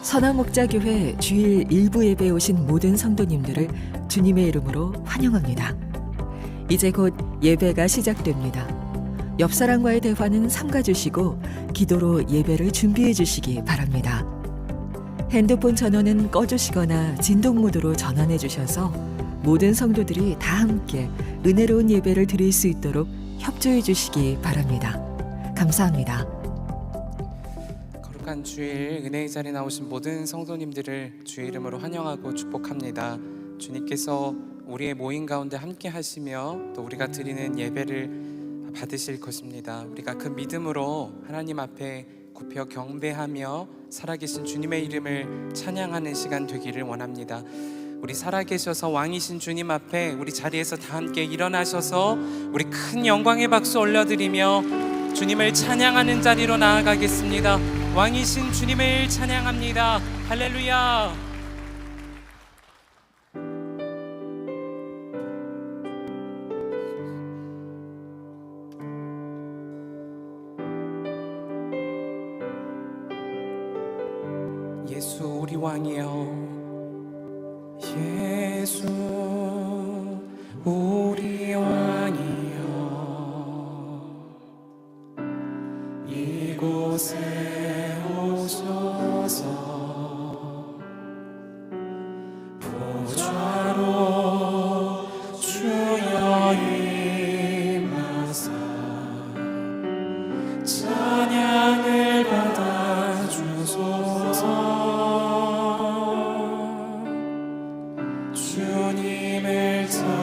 선화목자교회 주일 일부 예배에 오신 모든 성도님들을 주님의 이름으로 환영합니다. 이제 곧 예배가 시작됩니다. 옆 사람과의 대화는 삼가주시고 기도로 예배를 준비해 주시기 바랍니다. 핸드폰 전원은 꺼주시거나 진동 모드로 전환해 주셔서 모든 성도들이 다 함께 은혜로운 예배를 드릴 수 있도록 협조해 주시기 바랍니다. 감사합니다. 거룩한 주일 은혜의 자리에 나오신 모든 성도님들을 주의 이름으로 환영하고 축복합니다. 주님께서 우리의 모임 가운데 함께 하시며 또 우리가 드리는 예배를 받으실 것입니다. 우리가 그 믿음으로 하나님 앞에 굽혀 경배하며 살아계신 주님의 이름을 찬양하는 시간 되기를 원합니다. 우리 살아계셔서 왕이신 주님 앞에 우리 자리에서 다 함께 일어나셔서 우리 큰 영광의 박수 올려드리며 주님을 찬양하는 자리로 나아가겠습니다. 왕이신 주님을 찬양합니다. 할렐루야. 예수 우리 왕이여, 예수 우리 왕이여, 이곳에 오셔서 보좌로 주여 임하사 찬양을 받아 주소서. 주님을 찬양하오니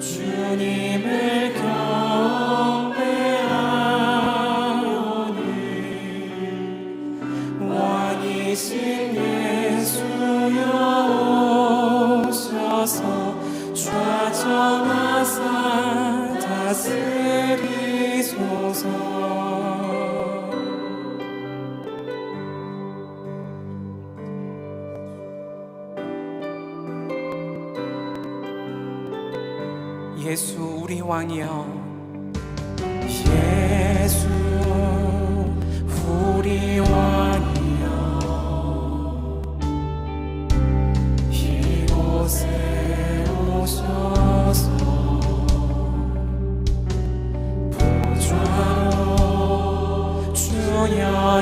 주님을 경배하오니 왕이신 예수여 오셔서 좌정하사 다스리소서. 예수 우리 왕이여, 예수 우리 왕이여, 이곳에 오셔서 보좌로 주여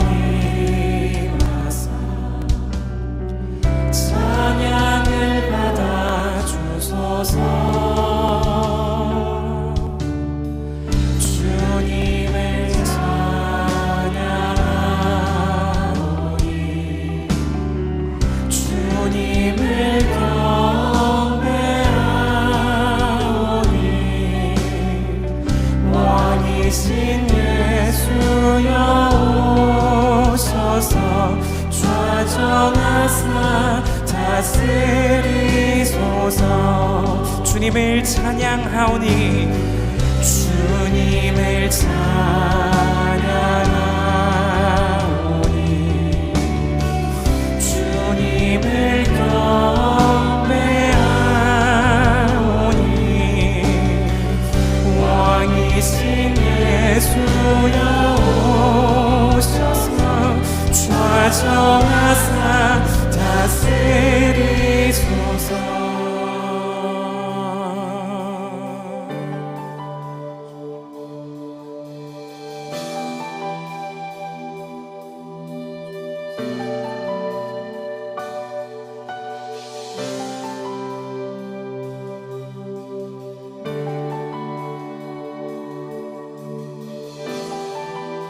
임하사 찬양을 받아 주소서. 좌정하사 다스리소서. 주님을 찬양하오니 주님을 찬양하오니 주님을 경배하오니 왕이신 예수여 오셔서 좌정하사 다스리소서.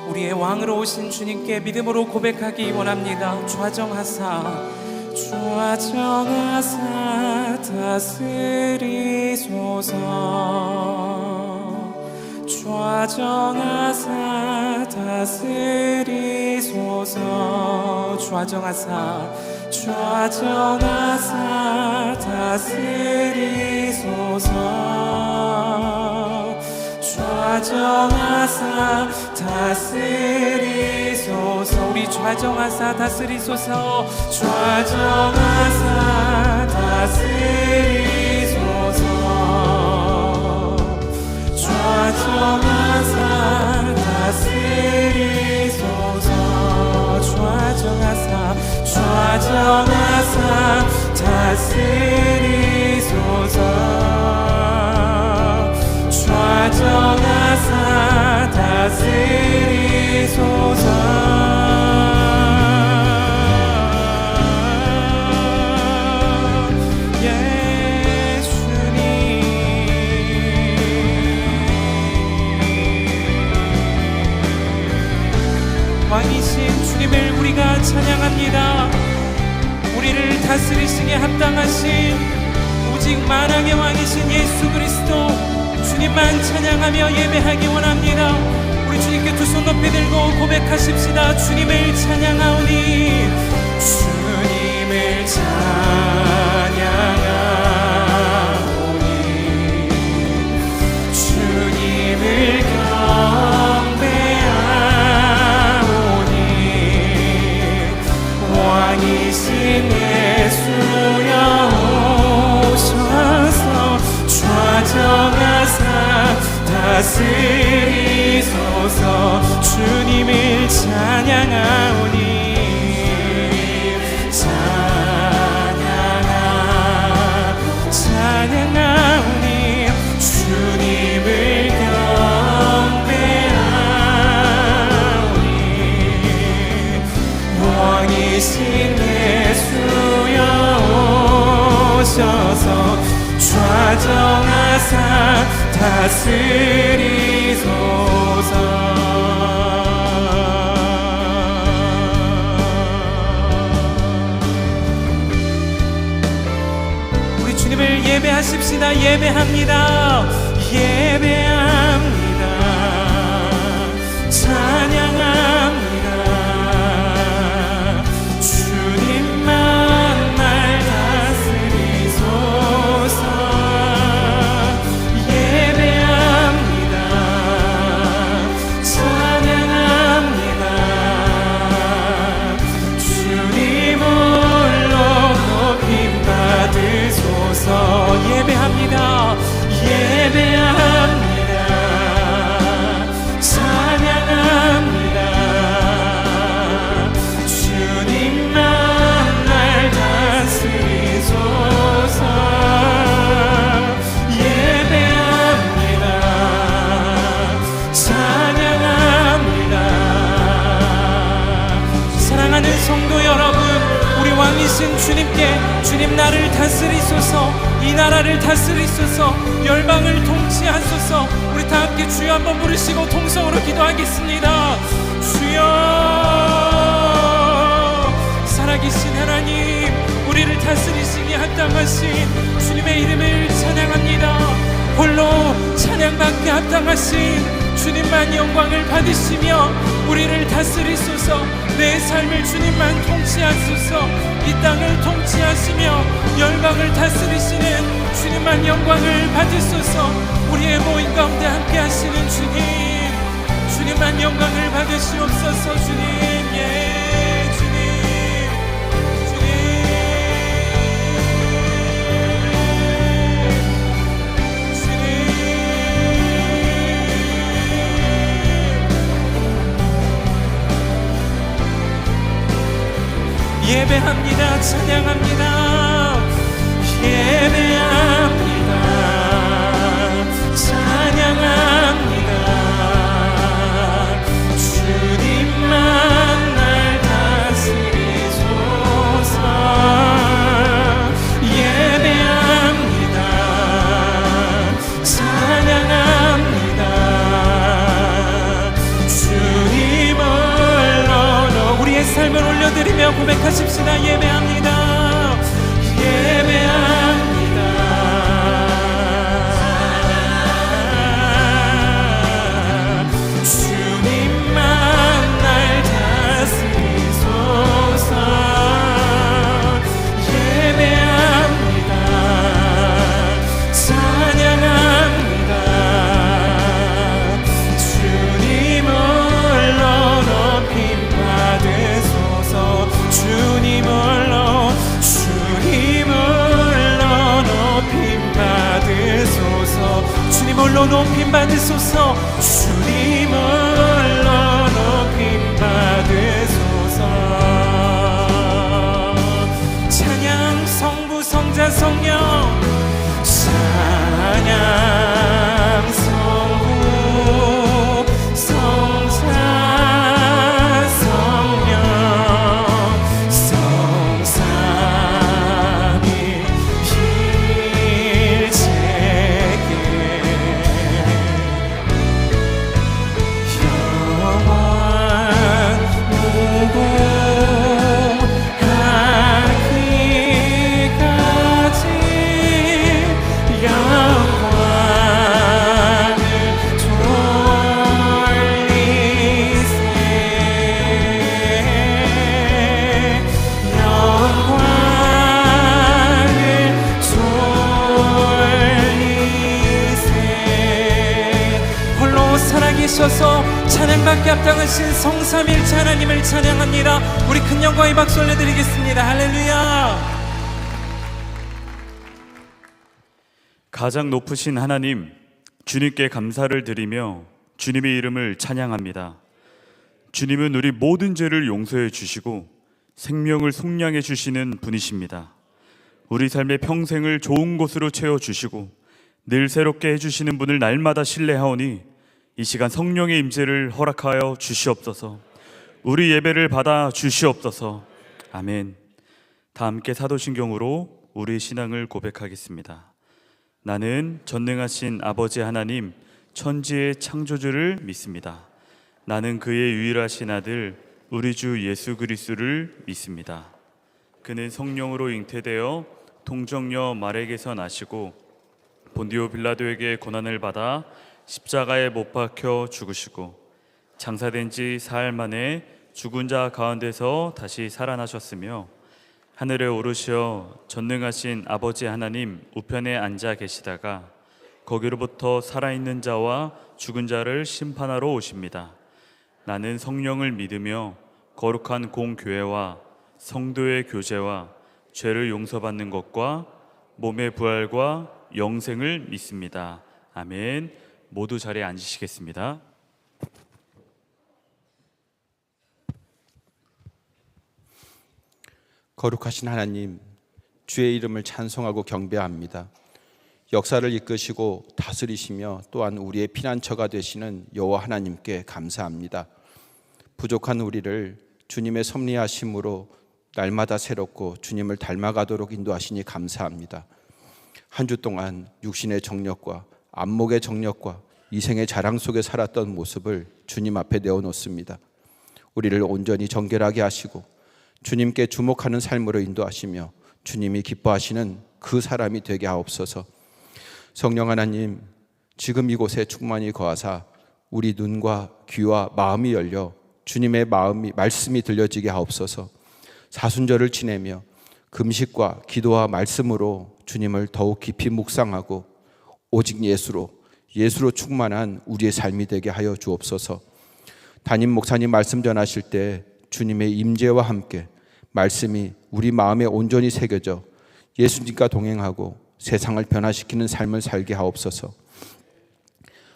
우리의 왕으로 오신 주님께 믿음으로 고백하기 원합니다. 좌정하사 다스리소서. 좌정하사 다스리소서. 좌정하사 다스리소서. 좌정하사 다스리소서. 우리 좌정하사 다스리소서. 좌정하사 다스리소서. 좌정하사 왕이신 주님을 우리가 찬양합니다. 우리를 다스리시기에 합당하신 오직 만왕의 왕이신 예수 그리스도 주님만 찬양하며 예배하기 원합니다. 우리 주님께 두 손 높이 들고 고백하십시다. 주님을 찬양하오니 주님을 찬양하오니 주님을 왕이신 예수여 오셔서 좌정하사 다스리소서. 주님을 찬양하오니 찬양하오니 주님을 경배하오니 왕이신 예수여 오셔서 좌정하사 다스리소서. 우리 주님을 예배하십시다. 예배합니다. 예배합니다. 찬양합니다. 예배합니다. 예배합니다. 찬양합니다. 주님만 날 다스리소서. 예배합니다. 찬양합니다. 사랑하는 성도 여러분, 우리 왕이신 주님께 주님 나를 다스리소서, 이 나라를 다스리소서, 열방을 통치하소서. 우리 다 함께 주여 한번 부르시고 통성으로 기도하겠습니다. 주여, 살아계신 하나님, 우리를 다스리시기에 합당하신 주님의 이름을 찬양합니다. 홀로 찬양받기에 합당하신 주님만 영광을 받으시며 우리를 다스리소서. 내 삶을 주님만 통치하소서. 이 땅을 통치하시며 열방을 다스리시는 주님만 영광을 받으소서. 우리의 모임 가운데 함께 하시는 주님, 주님만 영광을 받으시옵소서. 주님, 예, 주님, 주님, 주님. 예배합니다. 찬양합니다. 예배합니다. 찬양합니다. 주님만 날 다스리소서. 예배합니다. 찬양합니다. 주님 홀로 우리의 삶을 올려드리며 고백하십시다. 예배합니다. 예배합니다. 주님만 날 다스리소서. 예배합니다. 찬양합니다. 주님 홀로 높임 받으소서. 주님 홀로 주님 홀로 높임 받으소서. 주님 홀로 높임 받으소서. 찬양 성부 성자 성령. 찬양 성부 성자 계셔서 찬양받게 합당하신 성삼일체 하나님을 찬양합니다. 우리 큰 영광의 박수 올려드리겠습니다. 할렐루야. 가장 높으신 하나님, 주님께 감사를 드리며 주님의 이름을 찬양합니다. 주님은 우리 모든 죄를 용서해 주시고 생명을 속량해 주시는 분이십니다. 우리 삶의 평생을 좋은 곳으로 채워주시고 늘 새롭게 해주시는 분을 날마다 신뢰하오니 이 시간 성령의 임재를 허락하여 주시옵소서. 우리 예배를 받아 주시옵소서. 아멘. 다 함께 사도신경으로 우리의 신앙을 고백하겠습니다. 나는 전능하신 아버지 하나님, 천지의 창조주를 믿습니다. 나는 그의 유일하신 아들 우리 주 예수 그리스도를 믿습니다. 그는 성령으로 잉태되어 동정녀 마리아에게서 나시고 본디오 빌라도에게 고난을 받아 십자가에 못 박혀 죽으시고 장사된 지 사흘 만에 죽은 자 가운데서 다시 살아나셨으며 하늘에 오르시어 전능하신 아버지 하나님 우편에 앉아 계시다가 거기로부터 살아있는 자와 죽은 자를 심판하러 오십니다. 나는 성령을 믿으며 거룩한 공교회와 성도의 교제와 죄를 용서받는 것과 몸의 부활과 영생을 믿습니다. 아멘. 모두 자리에 앉으시겠습니다. 거룩하신 하나님, 주의 이름을 찬송하고 경배합니다. 역사를 이끄시고 다스리시며 또한 우리의 피난처가 되시는 여호와 하나님께 감사합니다. 부족한 우리를 주님의 섭리하심으로 날마다 새롭고 주님을 닮아가도록 인도하시니 감사합니다. 한 주 동안 육신의 정력과 안목의 정력과 이생의 자랑 속에 살았던 모습을 주님 앞에 내어놓습니다. 우리를 온전히 정결하게 하시고 주님께 주목하는 삶으로 인도하시며 주님이 기뻐하시는 그 사람이 되게 하옵소서. 성령 하나님, 지금 이곳에 충만히 거하사 우리 눈과 귀와 마음이 열려 주님의 말씀이 들려지게 하옵소서. 사순절을 지내며 금식과 기도와 말씀으로 주님을 더욱 깊이 묵상하고 오직 예수로 충만한 우리의 삶이 되게 하여 주옵소서. 담임 목사님 말씀 전하실 때 주님의 임재와 함께 말씀이 우리 마음에 온전히 새겨져 예수님과 동행하고 세상을 변화시키는 삶을 살게 하옵소서.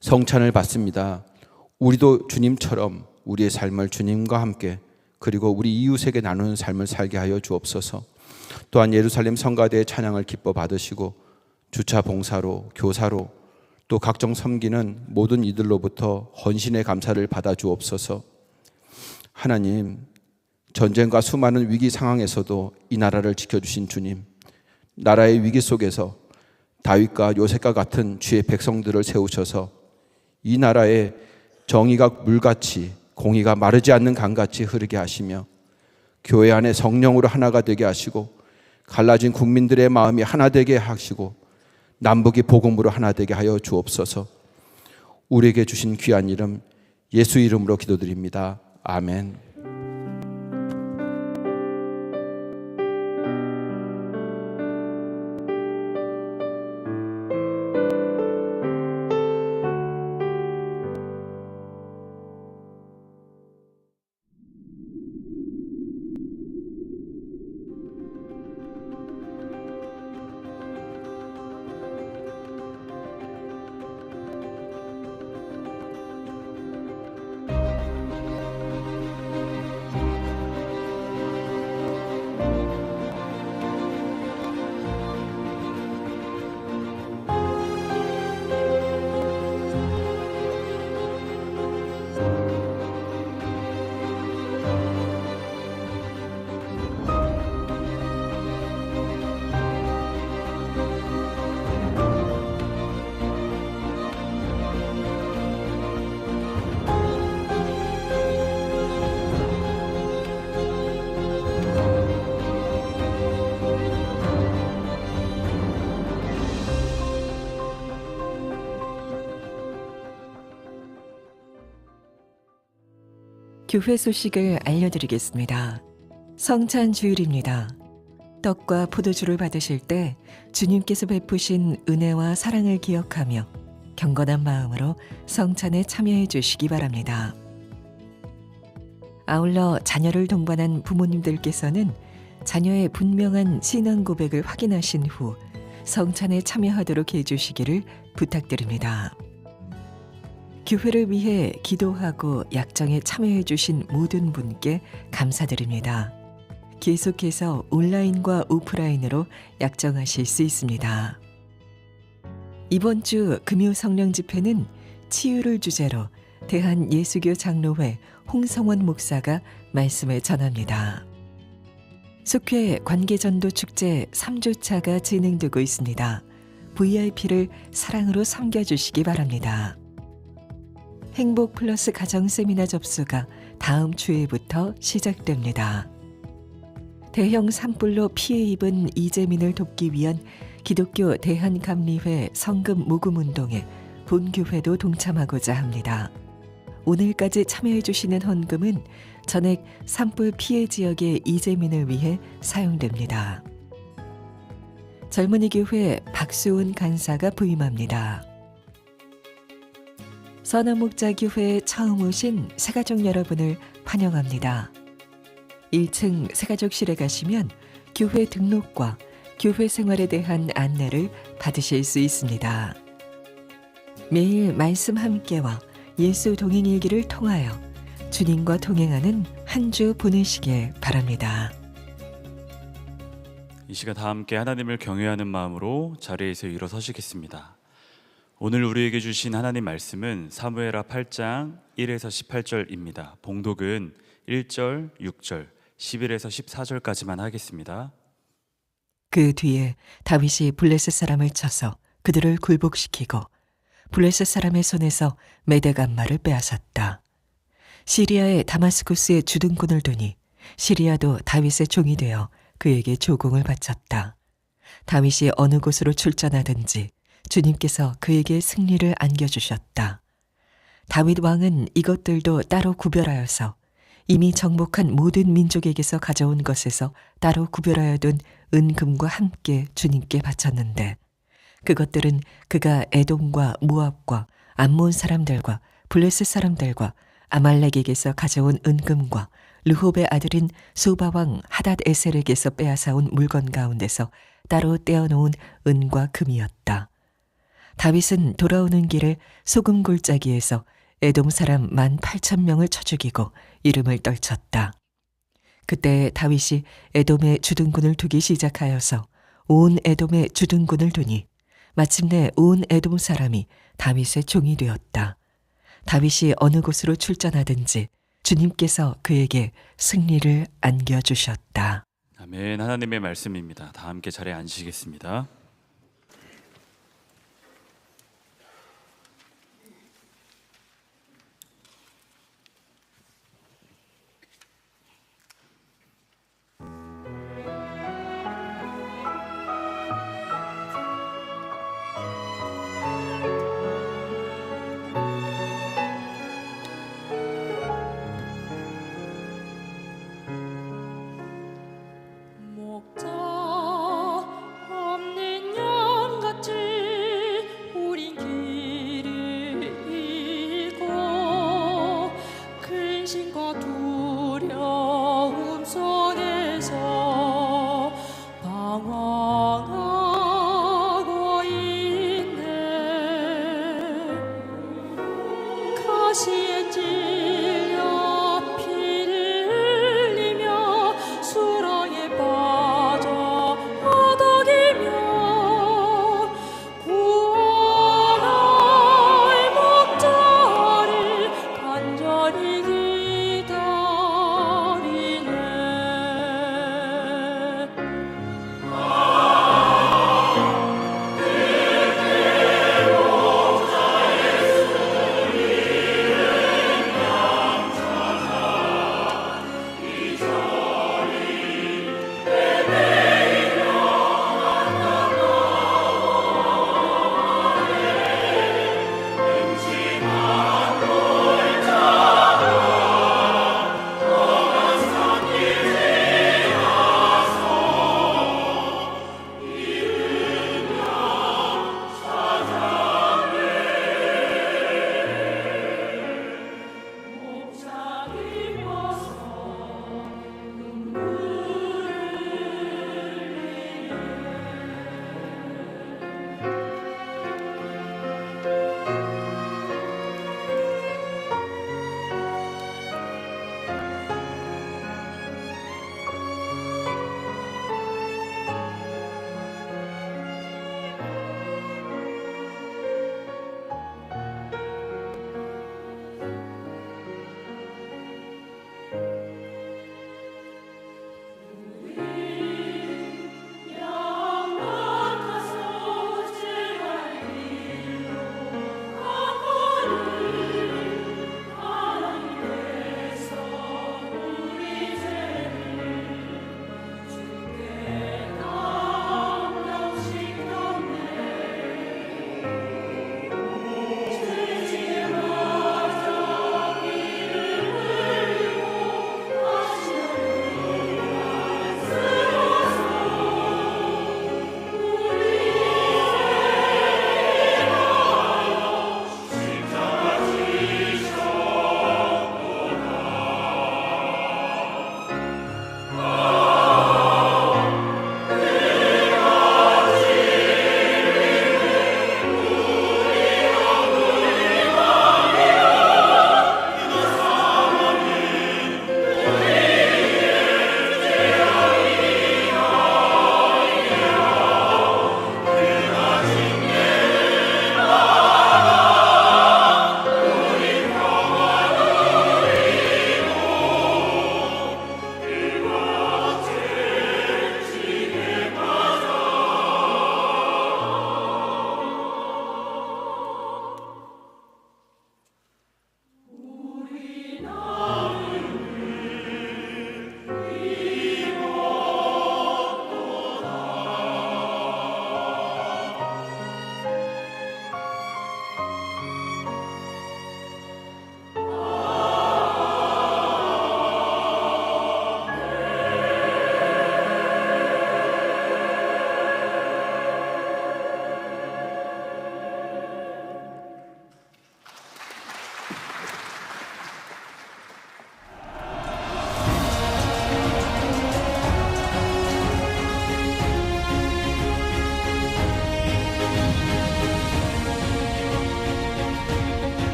성찬을 받습니다. 우리도 주님처럼 우리의 삶을 주님과 함께 그리고 우리 이웃에게 나누는 삶을 살게 하여 주옵소서. 또한 예루살렘 성가대의 찬양을 기뻐 받으시고 주차 봉사로 교사로 또 각종 섬기는 모든 이들로부터 헌신의 감사를 받아 주옵소서. 하나님, 전쟁과 수많은 위기 상황에서도 이 나라를 지켜주신 주님, 나라의 위기 속에서 다윗과 요셉과 같은 주의 백성들을 세우셔서 이 나라에 정의가 물같이 공의가 마르지 않는 강같이 흐르게 하시며 교회 안에 성령으로 하나가 되게 하시고 갈라진 국민들의 마음이 하나 되게 하시고 남북이 복음으로 하나 되게 하여 주옵소서. 우리에게 주신 귀한 이름 예수 이름으로 기도드립니다. 아멘. 교회 소식을 알려드리겠습니다. 성찬 주일입니다. 떡과 포도주를 받으실 때 주님께서 베푸신 은혜와 사랑을 기억하며 경건한 마음으로 성찬에 참여해 주시기 바랍니다. 아울러 자녀를 동반한 부모님들께서는 자녀의 분명한 신앙 고백을 확인하신 후 성찬에 참여하도록 해주시기를 부탁드립니다. 교회를 위해 기도하고 약정에 참여해 주신 모든 분께 감사드립니다. 계속해서 온라인과 오프라인으로 약정하실 수 있습니다. 이번 주 금요 성령 집회는 치유를 주제로 대한예수교 장로회 홍성원 목사가 말씀을 전합니다. 속회 관계전도 축제 3주차가 진행되고 있습니다. VIP를 사랑으로 섬겨주시기 바랍니다. 행복 플러스 가정 세미나 접수가 다음 주에부터 시작됩니다. 대형 산불로 피해 입은 이재민을 돕기 위한 기독교 대한감리회 성금 모금 운동에 본교회도 동참하고자 합니다. 오늘까지 참여해 주시는 헌금은 전액 산불 피해 지역의 이재민을 위해 사용됩니다. 젊은이 교회 박수훈 간사가 부임합니다. 선한 목자 교회에 처음 오신 새가족 여러분을 환영합니다. 1층 새가족실에 가시면 교회 등록과 교회 생활에 대한 안내를 받으실 수 있습니다. 매일 말씀 함께와 예수 동행 일기를 통하여 주님과 동행하는 한 주 보내시길 바랍니다. 이 시간 다 함께 하나님을 경외하는 마음으로 자리에서 일어서시겠습니다. 오늘 우리에게 주신 하나님 말씀은 사무엘하 8장 1에서 18절입니다. 봉독은 1절, 6절, 11에서 14절까지만 하겠습니다. 그 뒤에 다윗이 블레셋 사람을 쳐서 그들을 굴복시키고 블레셋 사람의 손에서 메대간마를 빼앗았다. 시리아의 다마스쿠스에 주둔군을 두니 시리아도 다윗의 종이 되어 그에게 조공을 바쳤다. 다윗이 어느 곳으로 출전하든지 주님께서 그에게 승리를 안겨주셨다. 다윗 왕은 이것들도 따로 구별하여서 이미 정복한 모든 민족에게서 가져온 것에서 따로 구별하여 둔 은금과 함께 주님께 바쳤는데 그것들은 그가 에돔과 모압과 암몬 사람들과 블레셋 사람들과 아말렉에게서 가져온 은금과 르홉의 아들인 소바왕 하닷 에셀에게서 빼앗아온 물건 가운데서 따로 떼어놓은 은과 금이었다. 다윗은 돌아오는 길에 소금 골짜기에서 에돔 사람 18,000명을 쳐 죽이고 이름을 떨쳤다. 그때 다윗이 에돔에 주둔군을 두기 시작하여서 온 에돔에 주둔군을 두니 마침내 온 에돔 사람이 다윗의 종이 되었다. 다윗이 어느 곳으로 출전하든지 주님께서 그에게 승리를 안겨주셨다. 아멘. 하나님의 말씀입니다. 다 함께 자리에 앉으시겠습니다. 목자 없는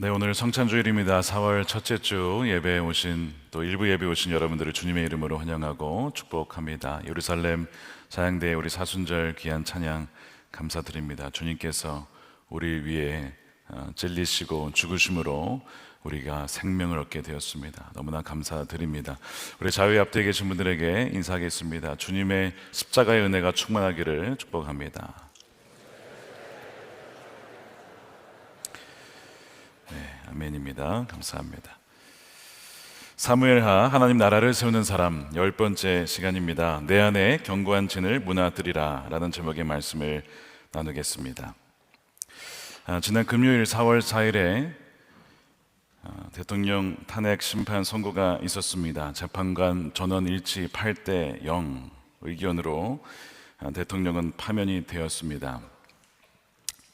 네, 오늘 성찬주일입니다. 4월 첫째 주 예배에 오신 또 일부 예배에 오신 여러분들을 주님의 이름으로 환영하고 축복합니다. 예루살렘 사양대의 우리 사순절 귀한 찬양 감사드립니다. 주님께서 우리 위해 찔리시고 죽으심으로 우리가 생명을 얻게 되었습니다. 너무나 감사드립니다. 우리 자유의 앞뒤에 계신 분들에게 인사하겠습니다. 주님의 십자가의 은혜가 충만하기를 축복합니다. 아멘입니다. 감사합니다. 사무엘하 하나님 나라를 세우는 사람 10번째 시간입니다. 내 안에 견고한 진을 무너뜨리라 라는 제목의 말씀을 나누겠습니다. 지난 금요일 4월 4일에 대통령 탄핵 심판 선고가 있었습니다. 재판관 전원 일치 8대 0 의견으로 대통령은 파면이 되었습니다.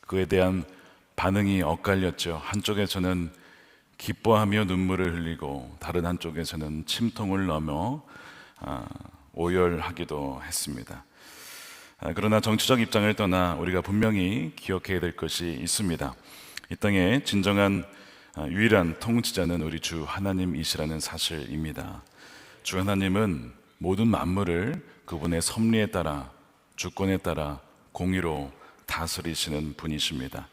그에 대한 반응이 엇갈렸죠. 한쪽에서는 기뻐하며 눈물을 흘리고 다른 한쪽에서는 침통을 넘어 오열하기도 했습니다. 그러나 정치적 입장을 떠나 우리가 분명히 기억해야 될 것이 있습니다. 이 땅의 진정한 유일한 통치자는 우리 주 하나님이시라는 사실입니다. 주 하나님은 모든 만물을 그분의 섭리에 따라 주권에 따라 공의로 다스리시는 분이십니다.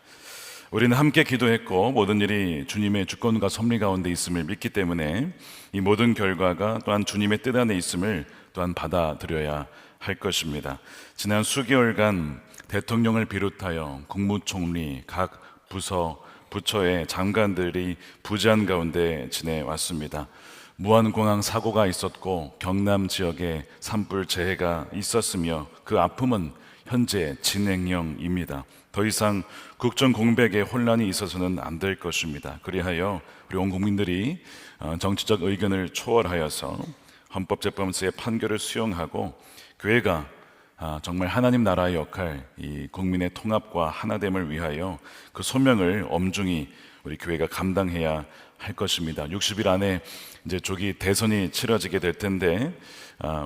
우리는 함께 기도했고 모든 일이 주님의 주권과 섭리 가운데 있음을 믿기 때문에 이 모든 결과가 또한 주님의 뜻 안에 있음을 또한 받아들여야 할 것입니다. 지난 수개월간 대통령을 비롯하여 국무총리, 각 부처의 장관들이 부재한 가운데 지내왔습니다. 무안공항 사고가 있었고 경남 지역에 산불 재해가 있었으며 그 아픔은 현재 진행형입니다. 더 이상 국정 공백에 혼란이 있어서는 안 될 것입니다. 그리하여 우리 온 국민들이 정치적 의견을 초월하여서 헌법재판소의 판결을 수용하고 교회가 정말 하나님 나라의 역할, 이 국민의 통합과 하나됨을 위하여 그 소명을 엄중히 우리 교회가 감당해야 할 것입니다. 60일 안에 이제 조기 대선이 치러지게 될 텐데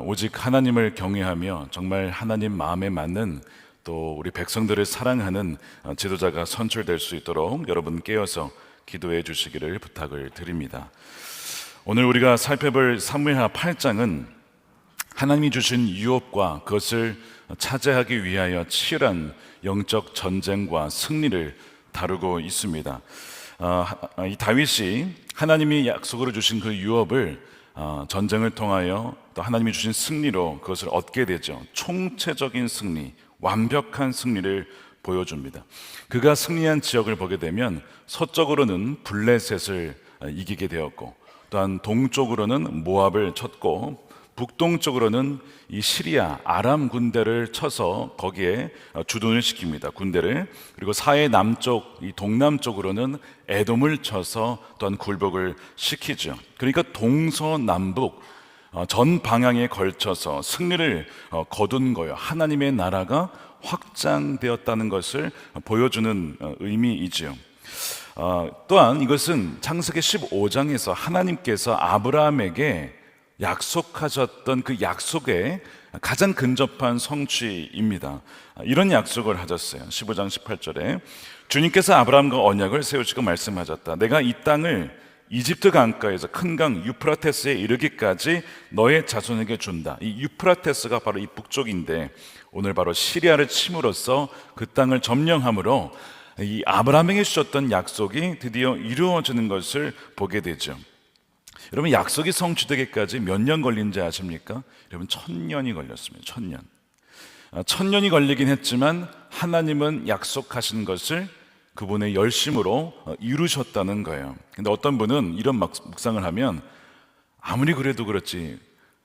오직 하나님을 경외하며 정말 하나님 마음에 맞는 또 우리 백성들을 사랑하는 지도자가 선출될 수 있도록 여러분 깨어서 기도해 주시기를 부탁을 드립니다. 오늘 우리가 살펴볼 사무엘하 8장은 하나님이 주신 유업과 그것을 차지하기 위하여 치열한 영적 전쟁과 승리를 다루고 있습니다. 이 다윗이 하나님이 약속으로 주신 그 유업을 전쟁을 통하여 또 하나님이 주신 승리로 그것을 얻게 되죠. 총체적인 승리, 완벽한 승리를 보여줍니다. 그가 승리한 지역을 보게 되면 서쪽으로는 블레셋을 이기게 되었고 또한 동쪽으로는 모압을 쳤고 북동쪽으로는 이 시리아 아람 군대를 쳐서 거기에 주둔을 시킵니다. 군대를. 그리고 사해 남쪽 이 동남쪽으로는 에돔을 쳐서 또한 굴복을 시키죠. 그러니까 동서남북 전 방향에 걸쳐서 승리를 거둔 거예요. 하나님의 나라가 확장되었다는 것을 보여주는 의미이죠. 또한 이것은 창세기 15장에서 하나님께서 아브라함에게 약속하셨던 그 약속에 가장 근접한 성취입니다. 이런 약속을 하셨어요. 15장 18절에 주님께서 아브라함과 언약을 세우시고 말씀하셨다. 내가 이 땅을 이집트 강가에서 큰 강 유프라테스에 이르기까지 너의 자손에게 준다. 이 유프라테스가 바로 이 북쪽인데 오늘 바로 시리아를 침으로써 그 땅을 점령함으로 이 아브라함에게 주셨던 약속이 드디어 이루어지는 것을 보게 되죠. 여러분, 약속이 성취되기까지 몇 년 걸린지 아십니까? 여러분, 1000년이 걸렸습니다. 1000년. 1000년이 걸리긴 했지만 하나님은 약속하신 것을 그분의 열심으로 이루셨다는 거예요. 근데 어떤 분은 이런 묵상을 하면 아무리 그래도 그렇지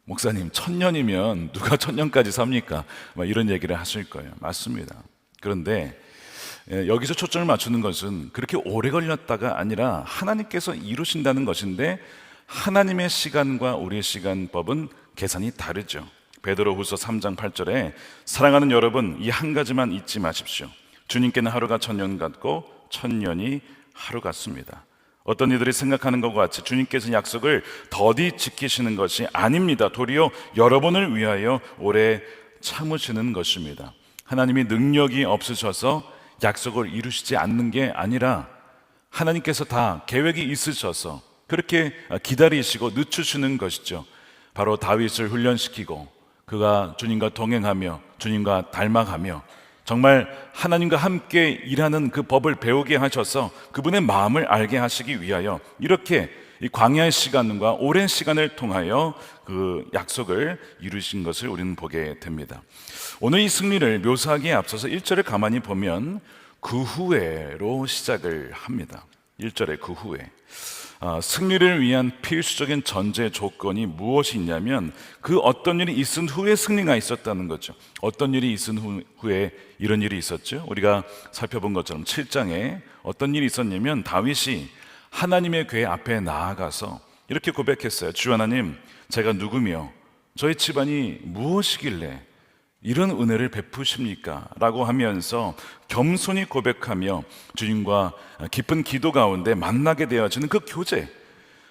목사님 1000년이면 누가 1000년까지 삽니까? 이런 얘기를 하실 거예요. 맞습니다. 그런데 여기서 초점을 맞추는 것은 그렇게 오래 걸렸다가 아니라 하나님께서 이루신다는 것인데 하나님의 시간과 우리의 시간법은 계산이 다르죠. 베드로후서 3장 8절에 사랑하는 여러분, 이 한 가지만 잊지 마십시오. 주님께는 하루가 1000년 같고 1000년이 하루 같습니다. 어떤 이들이 생각하는 것과 같이 주님께서는 약속을 더디 지키시는 것이 아닙니다. 도리어 여러분을 위하여 오래 참으시는 것입니다. 하나님이 능력이 없으셔서 약속을 이루시지 않는 게 아니라 하나님께서 다 계획이 있으셔서 그렇게 기다리시고 늦추시는 것이죠. 바로 다윗을 훈련시키고 그가 주님과 동행하며 주님과 닮아가며 정말 하나님과 함께 일하는 그 법을 배우게 하셔서 그분의 마음을 알게 하시기 위하여 이렇게 이 광야의 시간과 오랜 시간을 통하여 그 약속을 이루신 것을 우리는 보게 됩니다. 오늘 이 승리를 묘사하기에 앞서서 1절을 가만히 보면 그 후에로 시작을 합니다. 1절에 그 후에. 승리를 위한 필수적인 전제 조건이 무엇이 있냐면 그 어떤 일이 있은 후에 승리가 있었다는 거죠. 어떤 일이 있은 후에 이런 일이 있었죠. 우리가 살펴본 것처럼 7장에 어떤 일이 있었냐면 다윗이 하나님의 궤 앞에 나아가서 이렇게 고백했어요. 주 하나님, 제가 누구며 저희 집안이 무엇이길래 이런 은혜를 베푸십니까? 라고 하면서 겸손히 고백하며 주님과 깊은 기도 가운데 만나게 되어지는 그 교제,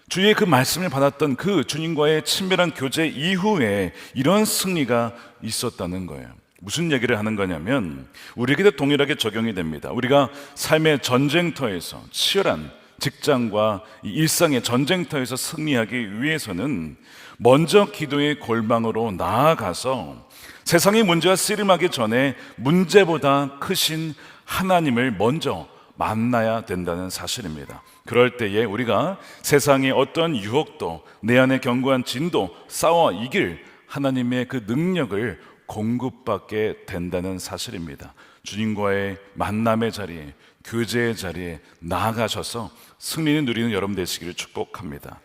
주의 그 말씀을 받았던 그 주님과의 친밀한 교제 이후에 이런 승리가 있었다는 거예요. 무슨 얘기를 하는 거냐면 우리에게도 동일하게 적용이 됩니다. 우리가 삶의 전쟁터에서 치열한 직장과 일상의 전쟁터에서 승리하기 위해서는 먼저 기도의 골방으로 나아가서 세상의 문제와 씨름하기 전에 문제보다 크신 하나님을 먼저 만나야 된다는 사실입니다. 그럴 때에 우리가 세상의 어떤 유혹도 내 안에 견고한 진도 싸워 이길 하나님의 그 능력을 공급받게 된다는 사실입니다. 주님과의 만남의 자리에, 교제의 자리에 나아가셔서 승리를 누리는 여러분 되시기를 축복합니다.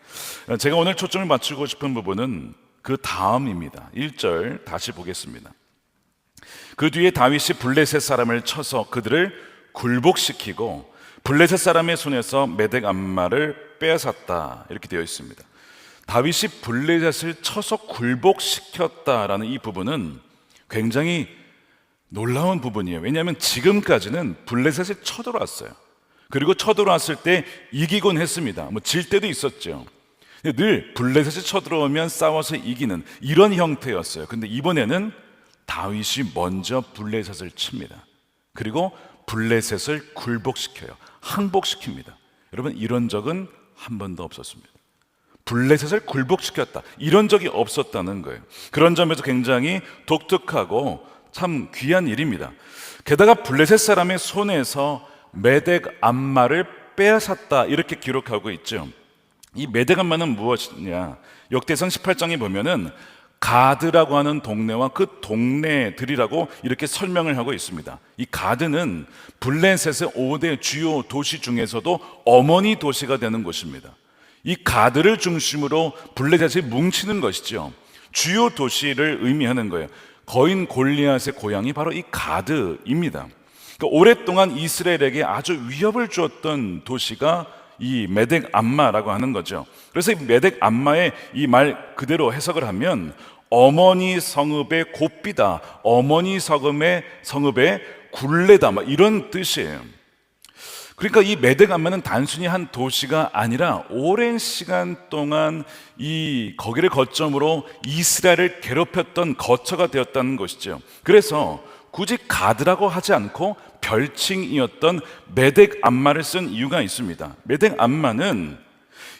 제가 오늘 초점을 맞추고 싶은 부분은 그 다음입니다. 1절 다시 보겠습니다. 그 뒤에 다윗이 블레셋 사람을 쳐서 그들을 굴복시키고 블레셋 사람의 손에서 메덱 암마를 빼앗았다, 이렇게 되어 있습니다. 다윗이 블레셋을 쳐서 굴복시켰다라는 이 부분은 굉장히 놀라운 부분이에요. 왜냐하면 지금까지는 블레셋을 쳐들어왔어요. 그리고 쳐들어왔을 때 이기곤 했습니다. 질 때도 있었죠. 늘 블레셋이 쳐들어오면 싸워서 이기는 이런 형태였어요. 근데 이번에는 다윗이 먼저 블레셋을 칩니다. 그리고 블레셋을 굴복시켜요. 항복시킵니다. 여러분, 이런 적은 한 번도 없었습니다. 블레셋을 굴복시켰다, 이런 적이 없었다는 거예요. 그런 점에서 굉장히 독특하고 참 귀한 일입니다. 게다가 블레셋 사람의 손에서 메덱 암마를 빼앗았다, 이렇게 기록하고 있죠. 이 메덱 암마는 무엇이냐? 역대상 18장에 보면은 가드라고 하는 동네와 그 동네들이라고 이렇게 설명을 하고 있습니다. 이 가드는 블레셋의 5대 주요 도시 중에서도 어머니 도시가 되는 곳입니다. 이 가드를 중심으로 블레셋이 뭉치는 것이죠. 주요 도시를 의미하는 거예요. 거인 골리앗의 고향이 바로 이 가드입니다. 그러니까 오랫동안 이스라엘에게 아주 위협을 주었던 도시가 이 메덱 암마라고 하는 거죠. 그래서 이 메덱 암마의 이 말 그대로 해석을 하면 어머니 성읍의 곱비다, 어머니 성읍의 굴레다, 이런 뜻이에요. 그러니까 이 메덱 암마는 단순히 한 도시가 아니라 오랜 시간 동안 거기를 거점으로 이스라엘을 괴롭혔던 거처가 되었다는 것이죠. 그래서 굳이 가드라고 하지 않고 별칭이었던 메덱 암마를 쓴 이유가 있습니다. 메덱 암마는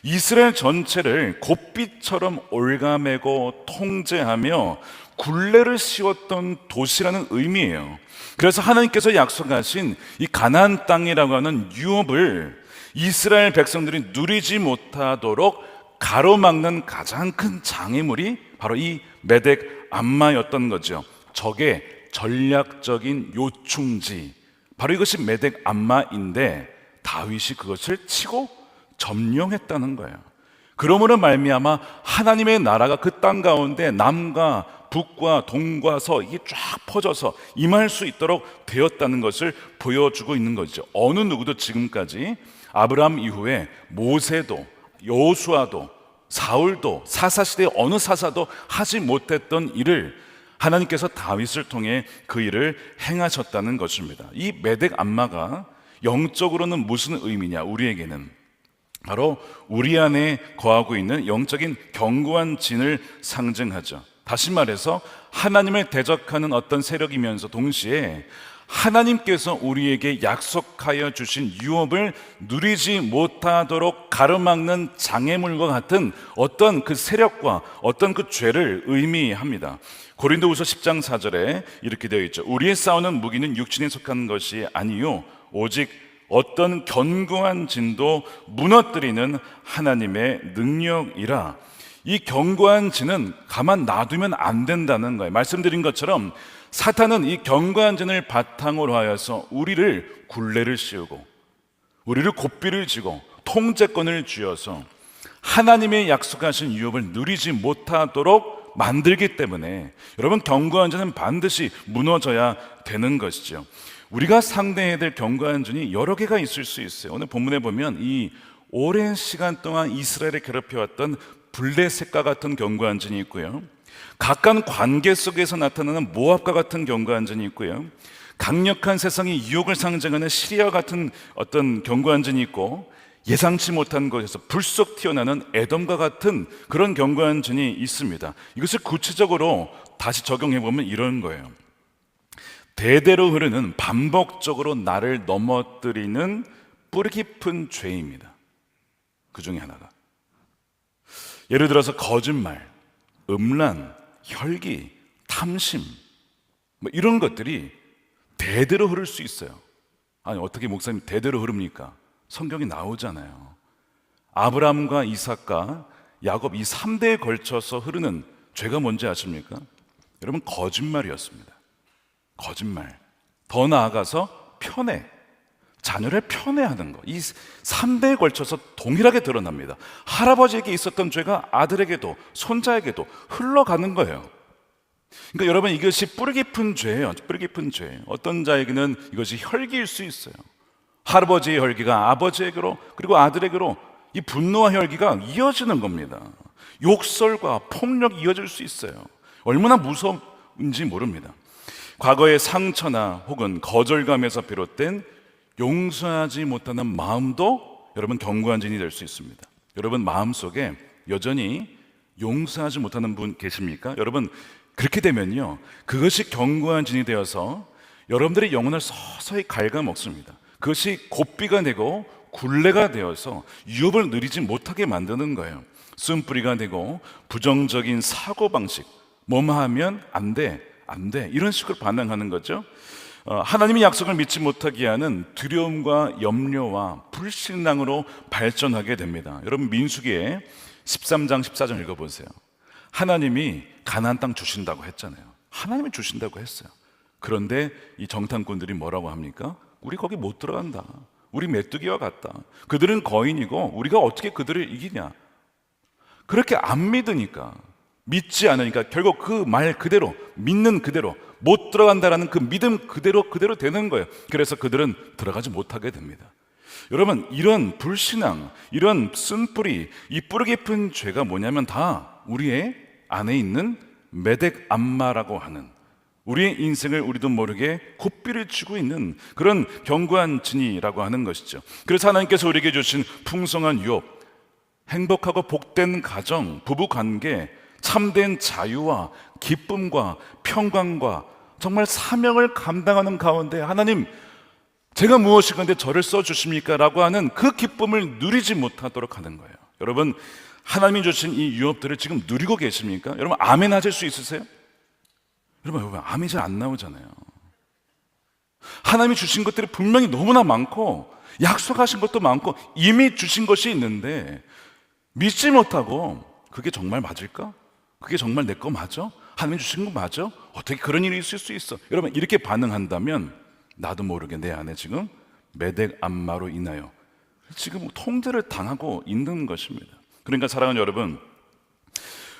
이스라엘 전체를 곱비처럼 올가매고 통제하며 굴레를 씌웠던 도시라는 의미예요. 그래서 하나님께서 약속하신 이 가나안 땅이라고 하는 유업을 이스라엘 백성들이 누리지 못하도록 가로막는 가장 큰 장애물이 바로 이 메덱 암마였던 거죠. 적의 전략적인 요충지, 바로 이것이 메덱 암마인데 다윗이 그것을 치고 점령했다는 거예요. 그러므로 말미암아 하나님의 나라가 그 땅 가운데 남과 북과 동과 서 이게 쫙 퍼져서 임할 수 있도록 되었다는 것을 보여주고 있는 거죠. 어느 누구도 지금까지 아브라함 이후에 모세도 여호수아도 사울도 사사시대의 어느 사사도 하지 못했던 일을 하나님께서 다윗을 통해 그 일을 행하셨다는 것입니다. 이 메덱 암마가 영적으로는 무슨 의미냐? 우리에게는 바로 우리 안에 거하고 있는 영적인 견고한 진을 상징하죠. 다시 말해서 하나님을 대적하는 어떤 세력이면서 동시에 하나님께서 우리에게 약속하여 주신 유업을 누리지 못하도록 가로막는 장애물과 같은 어떤 그 세력과 어떤 그 죄를 의미합니다. 고린도후서 10장 4절에 이렇게 되어 있죠. 우리의 싸우는 무기는 육신에 속한 것이 아니요 오직 어떤 견고한 진도 무너뜨리는 하나님의 능력이라. 이 견고한 진은 가만 놔두면 안 된다는 거예요. 말씀드린 것처럼 사탄은 이 견고한 진을 바탕으로 하여서 우리를 굴레를 씌우고 우리를 고삐를 쥐고 통제권을 쥐어서 하나님의 약속하신 유업을 누리지 못하도록 만들기 때문에 여러분, 견고한 진은 반드시 무너져야 되는 것이죠. 우리가 상대해야 될 견고한 진이 여러 개가 있을 수 있어요. 오늘 본문에 보면 이 오랜 시간 동안 이스라엘을 괴롭혀왔던 블레셋과 같은 견고한 진이 있고요, 가까운 관계 속에서 나타나는 모압과 같은 견고한 진이 있고요, 강력한 세상의 유혹을 상징하는 시리아 같은 어떤 견고한 진이 있고, 예상치 못한 곳에서 불쑥 튀어나오는 에돔과 같은 그런 견고한 진이 있습니다. 이것을 구체적으로 다시 적용해 보면 이런 거예요. 대대로 흐르는, 반복적으로 나를 넘어뜨리는 뿌리 깊은 죄입니다. 그 중에 하나가, 예를 들어서 거짓말, 음란, 혈기, 탐심, 이런 것들이 대대로 흐를 수 있어요. 아니, 어떻게 목사님 대대로 흐릅니까? 성경이 나오잖아요. 아브라함과 이삭과 야곱, 이 3대에 걸쳐서 흐르는 죄가 뭔지 아십니까? 여러분, 거짓말이었습니다. 거짓말. 더 나아가서 편애, 자녀를 편애하는 거. 이 3대에 걸쳐서 동일하게 드러납니다. 할아버지에게 있었던 죄가 아들에게도 손자에게도 흘러가는 거예요. 그러니까 여러분, 이것이 뿌리 깊은 죄예요. 뿌리 깊은 죄. 어떤 자에게는 이것이 혈기일 수 있어요. 할아버지의 혈기가 아버지에게로, 그리고 아들에게로 이 분노와 혈기가 이어지는 겁니다. 욕설과 폭력이 이어질 수 있어요. 얼마나 무서운지 모릅니다. 과거의 상처나 혹은 거절감에서 비롯된 용서하지 못하는 마음도 여러분, 견고한 진이 될 수 있습니다. 여러분, 마음속에 여전히 용서하지 못하는 분 계십니까? 여러분, 그렇게 되면요, 그것이 견고한 진이 되어서 여러분들의 영혼을 서서히 갉아먹습니다. 그것이 고삐가 되고 굴레가 되어서 유업을 누리지 못하게 만드는 거예요. 쓴뿌리가 되고 부정적인 사고방식, 뭐만 하면 안 돼, 안 돼, 이런 식으로 반응하는 거죠. 하나님의 약속을 믿지 못하게 하는 두려움과 염려와 불신앙으로 발전하게 됩니다. 여러분, 민수기에 13장 14절 읽어보세요. 하나님이 가나안 땅 주신다고 했잖아요. 하나님이 주신다고 했어요. 그런데 이 정탐꾼들이 뭐라고 합니까? 우리 거기 못 들어간다. 우리 메뚜기와 같다. 그들은 거인이고 우리가 어떻게 그들을 이기냐. 그렇게 안 믿으니까, 믿지 않으니까 결국 그 말 그대로, 믿는 그대로 못 들어간다라는 그 믿음 그대로 되는 거예요. 그래서 그들은 들어가지 못하게 됩니다. 여러분, 이런 불신앙, 이런 쓴뿌리, 이 뿌리 깊은 죄가 뭐냐면 다 우리의 안에 있는 메덱 암마라고 하는, 우리의 인생을 우리도 모르게 고삐를 치고 있는 그런 견고한 진이라고 하는 것이죠. 그래서 하나님께서 우리에게 주신 풍성한 유업, 행복하고 복된 가정, 부부관계, 참된 자유와 기쁨과 평강과 정말 사명을 감당하는 가운데 하나님, 제가 무엇이건데 저를 써주십니까? 라고 하는 그 기쁨을 누리지 못하도록 하는 거예요. 여러분, 하나님이 주신 이 유업들을 지금 누리고 계십니까? 여러분, 아멘 하실 수 있으세요? 여러분, 아멘이 잘 안 나오잖아요. 하나님이 주신 것들이 분명히 너무나 많고 약속하신 것도 많고 이미 주신 것이 있는데 믿지 못하고, 그게 정말 맞을까? 그게 정말 내 거 맞아? 하나님이 주신 거 맞아? 어떻게 그런 일이 있을 수 있어? 여러분, 이렇게 반응한다면 나도 모르게 내 안에 지금 메덱 암마로 인하여 지금 통제를 당하고 있는 것입니다. 그러니까 사랑하는 여러분,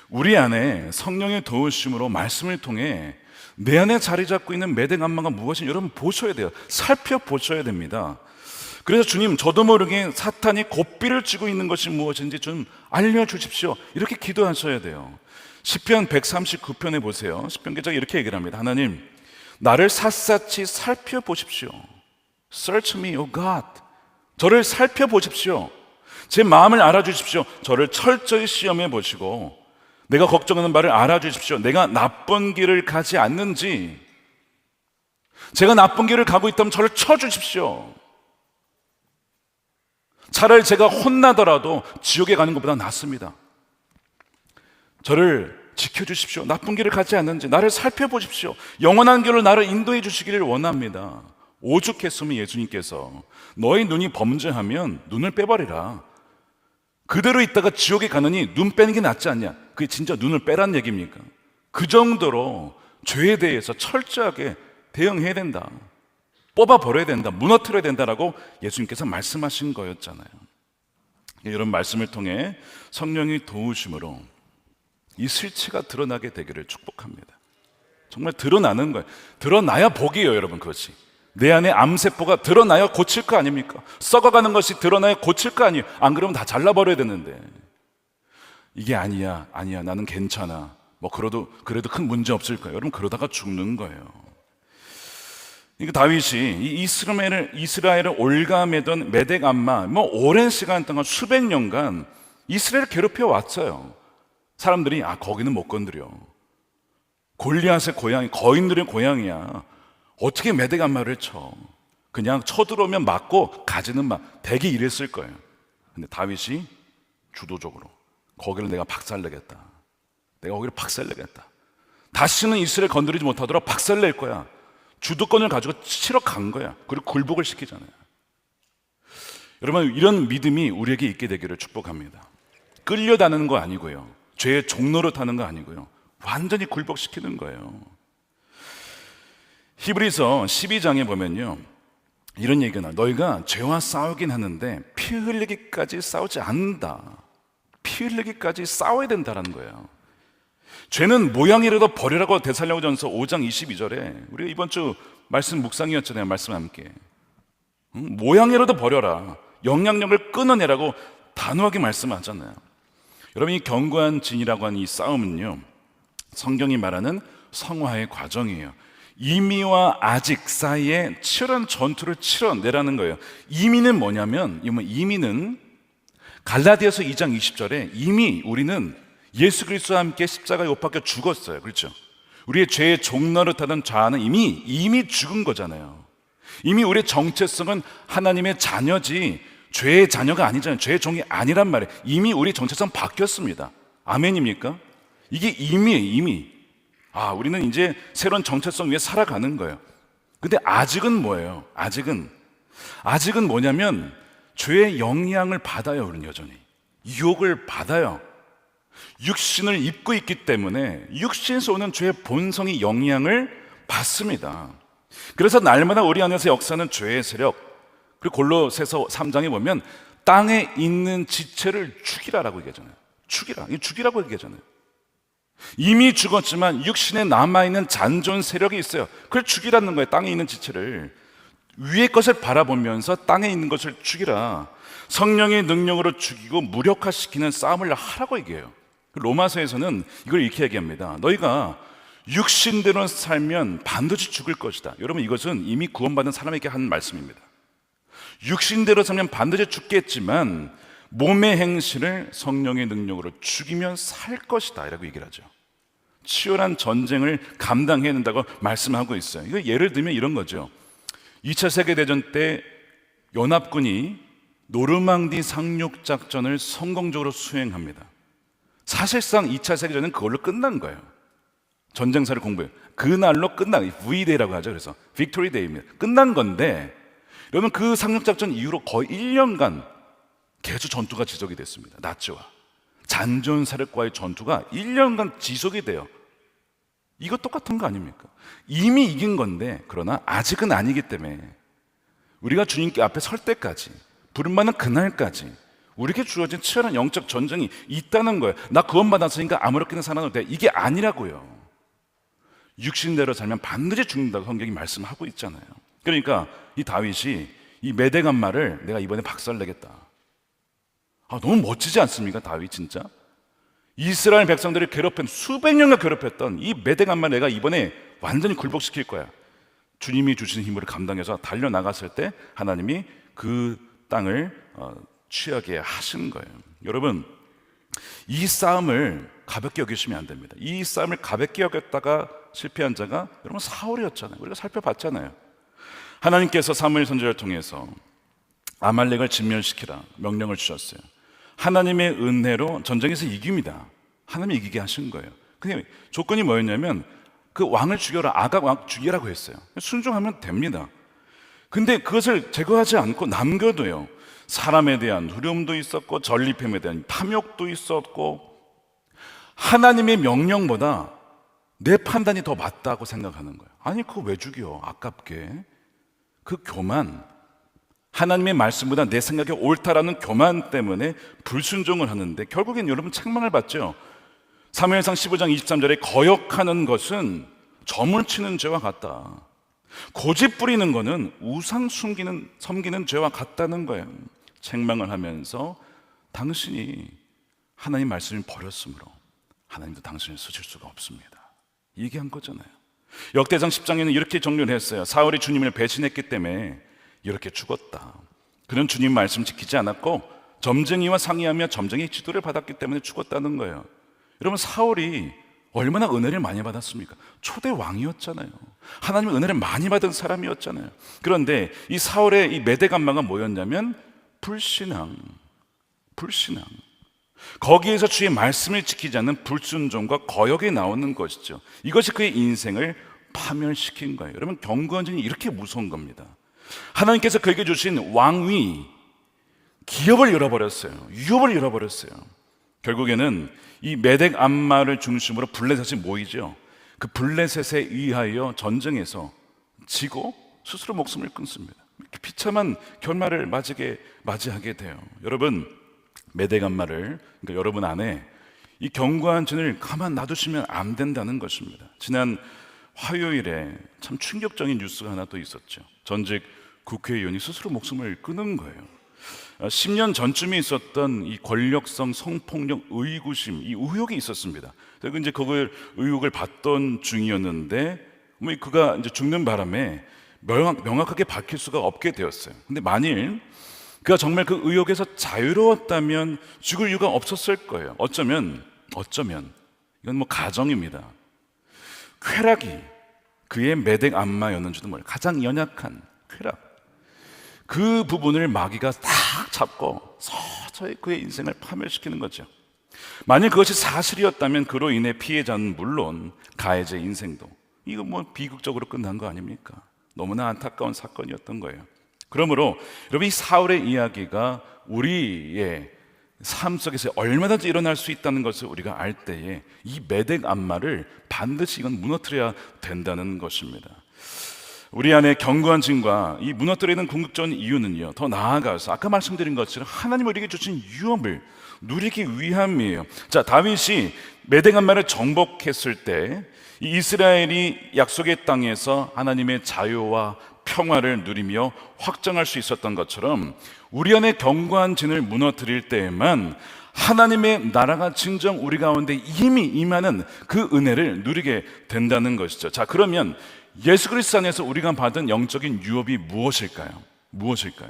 우리 안에 성령의 도우심으로 말씀을 통해 내 안에 자리 잡고 있는 메덱 암마가 무엇인지 여러분 보셔야 돼요. 살펴보셔야 됩니다. 그래서 주님, 저도 모르게 사탄이 고삐를 쥐고 있는 것이 무엇인지 좀 알려주십시오, 이렇게 기도하셔야 돼요. 시편 139편에 보세요. 시편 기자가 이렇게 얘기를 합니다. 하나님, 나를 샅샅이 살펴보십시오. Search me, O God. 저를 살펴보십시오. 제 마음을 알아주십시오. 저를 철저히 시험해 보시고 내가 걱정하는 바를 알아주십시오. 내가 나쁜 길을 가지 않는지. 제가 나쁜 길을 가고 있다면 저를 쳐주십시오. 차라리 제가 혼나더라도 지옥에 가는 것보다 낫습니다. 저를 지켜주십시오. 나쁜 길을 가지 않는지 나를 살펴보십시오. 영원한 길로 나를 인도해 주시기를 원합니다. 오죽했으면 예수님께서 너희 눈이 범죄하면 눈을 빼버리라. 그대로 있다가 지옥에 가느니 눈 빼는 게 낫지 않냐. 그게 진짜 눈을 빼란 얘기입니까? 그 정도로 죄에 대해서 철저하게 대응해야 된다. 뽑아버려야 된다. 무너뜨려야 된다라고 예수님께서 말씀하신 거였잖아요. 이런 말씀을 통해 성령의 도우심으로 이 실체가 드러나게 되기를 축복합니다. 정말 드러나는 거예요. 드러나야 복이에요, 여러분. 그것이 내 안에 암세포가 드러나야 고칠 거 아닙니까? 썩어가는 것이 드러나야 고칠 거 아니에요. 안 그러면 다 잘라버려야 되는데, 이게 아니야 나는 괜찮아, 뭐 그래도 큰 문제 없을 거예요. 여러분, 그러다가 죽는 거예요. 이거 다윗이 이 이스라엘을 올가매던 메덱 암마, 뭐 오랜 시간 동안 수백 년간 이스라엘을 괴롭혀 왔어요. 사람들이 거기는 못 건드려, 골리앗의 고향이 거인들의 고향이야, 어떻게 메덱 암마를 쳐, 그냥 쳐들어오면 맞고 가지는 대기 이랬을 거예요. 근데 다윗이 주도적으로 거기를 내가 박살내겠다, 다시는 이스라엘 건드리지 못하도록 박살낼 거야, 주도권을 가지고 치러 간 거야. 그리고 굴복을 시키잖아요. 여러분, 이런 믿음이 우리에게 있게 되기를 축복합니다. 끌려다니는 거 아니고요, 죄의 종로로 타는 거 아니고요, 완전히 굴복시키는 거예요. 히브리서 12장에 보면요, 이런 얘기가 나와요. 너희가 죄와 싸우긴 하는데 피 흘리기까지 싸우지 않는다. 피 흘리기까지 싸워야 된다는 거예요. 죄는 모양이라도 버리라고 데살로니가전서 5장 22절에 우리가 이번 주 말씀 묵상이었잖아요. 말씀 함께 모양이라도 버려라, 영향력을 끊어내라고 단호하게 말씀하잖아요. 여러분, 이 견고한 진이라고 하는 이 싸움은요, 성경이 말하는 성화의 과정이에요. 이미와 아직 사이에 치열한 전투를 치러내라는 거예요. 이미는 뭐냐면, 이미는 갈라디아서 2장 20절에 이미 우리는 예수 그리스도와 함께 십자가에 못 박혀 죽었어요. 그렇죠? 우리의 죄의 종노릇하던 자아는 이미 죽은 거잖아요. 이미 우리의 정체성은 하나님의 자녀지 죄의 자녀가 아니잖아요. 죄의 종이 아니란 말이에요. 이미 우리 정체성 바뀌었습니다. 아멘입니까? 이게 이미예요. 이미. 우리는 이제 새로운 정체성 위에 살아가는 거예요. 근데 아직은 뭐예요? 아직은 뭐냐면 죄의 영향을 받아요. 우리는 여전히 유혹을 받아요. 육신을 입고 있기 때문에 육신에서 오는 죄의 본성이 영향을 받습니다. 그래서 날마다 우리 안에서 역사하는 죄의 세력, 그리고 골로새서 3장에 보면 땅에 있는 지체를 죽이라라고 얘기하잖아요. 죽이라고 얘기하잖아요. 이미 죽었지만 육신에 남아있는 잔존 세력이 있어요. 그걸 죽이라는 거예요. 땅에 있는 지체를, 위의 것을 바라보면서 땅에 있는 것을 죽이라. 성령의 능력으로 죽이고 무력화시키는 싸움을 하라고 얘기해요. 로마서에서는 이걸 이렇게 얘기합니다. 너희가 육신대로 살면 반드시 죽을 것이다. 여러분, 이것은 이미 구원받은 사람에게 하는 말씀입니다. 육신대로 살면 반드시 죽겠지만 몸의 행실을 성령의 능력으로 죽이면 살 것이다, 이라고 얘기를 하죠. 치열한 전쟁을 감당해야 된다고 말씀하고 있어요. 이거 예를 들면 이런 거죠. 2차 세계대전 때 연합군이 노르망디 상륙작전을 성공적으로 수행합니다. 사실상 2차 세계대전은 그걸로 끝난 거예요. 전쟁사를 공부해요. 그날로 끝난, V-Day라고 하죠. 그래서 Victory Day입니다. 끝난 건데, 여러분, 그 상륙작전 이후로 거의 1년간 계속 전투가 지속이 됐습니다. 나치와 잔존 세력과의 전투가 1년간 지속이 돼요. 이거 똑같은 거 아닙니까? 이미 이긴 건데, 그러나 아직은 아니기 때문에 우리가 주님께 앞에 설 때까지, 부름받는 그날까지 우리에게 주어진 치열한 영적 전쟁이 있다는 거예요. 나 구원받았으니까 아무렇게나 살아도 돼, 이게 아니라고요. 육신대로 살면 반드시 죽는다고 성경이 말씀하고 있잖아요. 그러니까 이 다윗이 이 메덱 암마를 내가 이번에 박살내겠다. 너무 멋지지 않습니까? 다윗 진짜 이스라엘 백성들을 수백 년간 괴롭혔던 이 메덱 암마 내가 이번에 완전히 굴복시킬 거야. 주님이 주신 힘으로 감당해서 달려나갔을 때 하나님이 그 땅을 취하게 하시는 거예요. 여러분, 이 싸움을 가볍게 여기시면 안 됩니다. 이 싸움을 가볍게 여겼다가 실패한 자가 여러분 사울이었잖아요. 우리가 살펴봤잖아요. 하나님께서 사무엘 선지자를 통해서 아말렉을 진멸시키라 명령을 주셨어요. 하나님의 은혜로 전쟁에서 이깁니다. 하나님이 이기게 하신 거예요. 근데 조건이 뭐였냐면 그 왕을 죽여라, 아각 왕 죽이라고 했어요. 순종하면 됩니다. 근데 그것을 제거하지 않고 남겨둬요. 사람에 대한 두려움도 있었고 전리품에 대한 탐욕도 있었고 하나님의 명령보다 내 판단이 더 맞다고 생각하는 거예요. 아니 그거 왜 죽여? 아깝게. 그 교만, 하나님의 말씀보다 내 생각이 옳다라는 교만 때문에 불순종을 하는데 결국엔 여러분 책망을 받죠. 사무엘상 15장 23절에 거역하는 것은 점을 치는 죄와 같다. 고집 부리는 것은 우상 섬기는 죄와 같다는 거예요. 책망을 하면서 당신이 하나님 말씀을 버렸으므로 하나님도 당신을 쓰실 수가 없습니다. 얘기한 거잖아요. 역대상 10장에는 이렇게 정리를 했어요. 사울이 주님을 배신했기 때문에 이렇게 죽었다. 그는 주님 말씀 지키지 않았고 점쟁이와 상의하며 점쟁이 지도를 받았기 때문에 죽었다는 거예요. 여러분 사울이 얼마나 은혜를 많이 받았습니까? 초대 왕이었잖아요. 하나님의 은혜를 많이 받은 사람이었잖아요. 그런데 이 사울의 이 메대감마가 뭐였냐면 불신앙. 거기에서 주의 말씀을 지키지 않는 불순종과 거역이 나오는 것이죠. 이것이 그의 인생을 파멸시킨 거예요. 여러분 경건전이 이렇게 무서운 겁니다. 하나님께서 그에게 주신 왕위, 기업을 잃어버렸어요. 유업을 잃어버렸어요. 결국에는 이 메덱 암마를 중심으로 블레셋이 모이죠. 그 블레셋에 의하여 전쟁에서 지고 스스로 목숨을 끊습니다. 비참한 결말을 맞이하게 돼요. 여러분 메덱 암마를, 그러니까 여러분 안에 이 견고한 진을 가만 놔두시면 안 된다는 것입니다. 지난 화요일에 참 충격적인 뉴스가 하나 또 있었죠. 전직 국회의원이 스스로 목숨을 끊은 거예요. 10년 전쯤에 있었던 이 권력성 성폭력 의구심, 이 의혹이 있었습니다. 그래서 이제 그걸 의혹을 받던 중이었는데, 그가 이제 죽는 바람에 명확하게 밝힐 수가 없게 되었어요. 근데 만일 그가 정말 그 의혹에서 자유로웠다면 죽을 이유가 없었을 거예요. 어쩌면 이건 가정입니다. 쾌락이 그의 메덱 암마였는지도 몰라요. 가장 연약한 쾌락. 그 부분을 마귀가 딱 잡고 서서히 그의 인생을 파멸시키는 거죠. 만약 그것이 사실이었다면 그로 인해 피해자는 물론 가해자의 인생도 이거 비극적으로 끝난 거 아닙니까? 너무나 안타까운 사건이었던 거예요. 그러므로 여러분 이 사울의 이야기가 우리의 삶 속에서 얼마든지 일어날 수 있다는 것을 우리가 알 때에 이 메덱 암마를 반드시 이건 무너뜨려야 된다는 것입니다. 우리 안에 견고한 진과 이 무너뜨리는 궁극적인 이유는요, 더 나아가서 아까 말씀드린 것처럼 하나님 우리에게 주신 유업을 누리기 위함이에요. 자, 다윗이 메덱 암마를 정복했을 때 이 이스라엘이 약속의 땅에서 하나님의 자유와 평화를 누리며 확정할 수 있었던 것처럼 우리 안에 견고한 진을 무너뜨릴 때에만 하나님의 나라가 진정 우리 가운데 이미 임하는 그 은혜를 누리게 된다는 것이죠. 자, 그러면 예수 그리스도 안에서 우리가 받은 영적인 유업이 무엇일까요?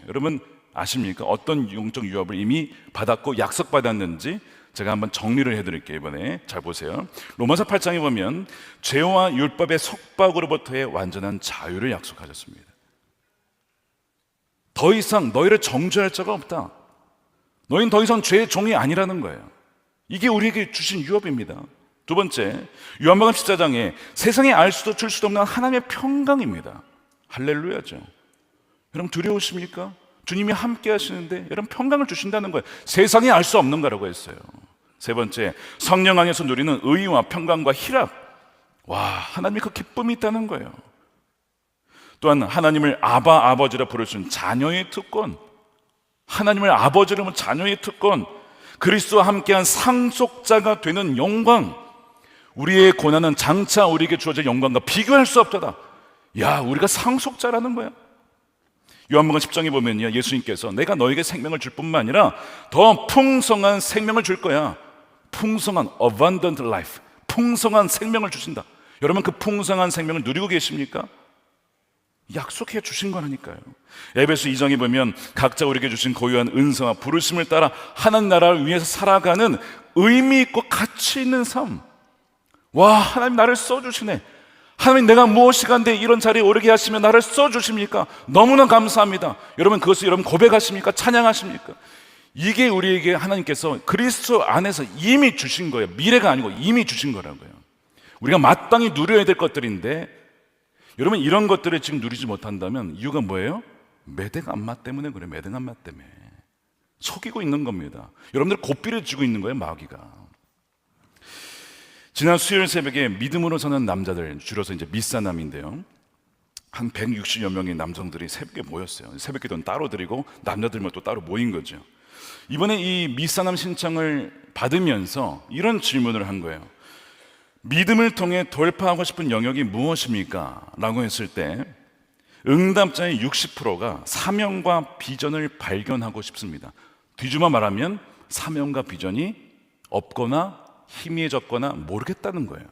여러분 아십니까? 어떤 영적 유업을 이미 받았고 약속받았는지 제가 한번 정리를 해드릴게요. 이번에 잘 보세요. 로마서 8장에 보면 죄와 율법의 속박으로부터의 완전한 자유를 약속하셨습니다. 더 이상 너희를 정죄할 자가 없다. 너희는 더 이상 죄의 종이 아니라는 거예요. 이게 우리에게 주신 유업입니다. 두 번째, 요한복음 14장에 세상에 알 수도 줄 수도 없는 하나님의 평강입니다. 할렐루야죠. 여러분 두려우십니까? 주님이 함께 하시는데 여러분 평강을 주신다는 거예요. 세상에 알 수 없는 거라고 했어요. 세 번째, 성령 안에서 누리는 의와 평강과 희락. 와, 하나님의 그 기쁨이 있다는 거예요. 또한 하나님을 아버지라 부를 수 있는 자녀의 특권, 하나님을 아버지로 하면 자녀의 특권, 그리스도와 함께한 상속자가 되는 영광, 우리의 고난은 장차 우리에게 주어질 영광과 비교할 수 없다. 야, 우리가 상속자라는 거야. 요한복음 10장에 보면요, 예수님께서 내가 너에게 생명을 줄 뿐만 아니라 더 풍성한 생명을 줄 거야. 풍성한 abundant life, 풍성한 생명을 주신다. 여러분 그 풍성한 생명을 누리고 계십니까? 약속해 주신 거라니까요. 에베소 2장에 보면 각자 우리에게 주신 고유한 은사와 부르심을 따라 하나님 나라를 위해서 살아가는 의미 있고 가치 있는 삶. 와, 하나님 나를 써주시네. 하나님, 내가 무엇이 간데 이런 자리에 오르게 하시면 나를 써주십니까? 너무나 감사합니다. 여러분, 그것을 여러분 고백하십니까? 찬양하십니까? 이게 우리에게 하나님께서 그리스도 안에서 이미 주신 거예요. 미래가 아니고 이미 주신 거라고요. 우리가 마땅히 누려야 될 것들인데, 여러분, 이런 것들을 지금 누리지 못한다면 이유가 뭐예요? 매대감마 때문에 그래요. 매대감마 때문에 속이고 있는 겁니다. 여러분들 고삐를 쥐고 있는 거예요, 마귀가. 지난 수요일 새벽에 믿음으로 사는 남자들, 줄여서 이제 미사남인데요, 한 160여 명의 남성들이 새벽에 모였어요. 새벽 기도는 따로 드리고 남자들만 또 따로 모인 거죠. 이번에 이 미사남 신청을 받으면서 이런 질문을 한 거예요. 믿음을 통해 돌파하고 싶은 영역이 무엇입니까? 라고 했을 때 응답자의 60%가 사명과 비전을 발견하고 싶습니다. 뒤집어 말하면 사명과 비전이 없거나 희미해졌거나 모르겠다는 거예요.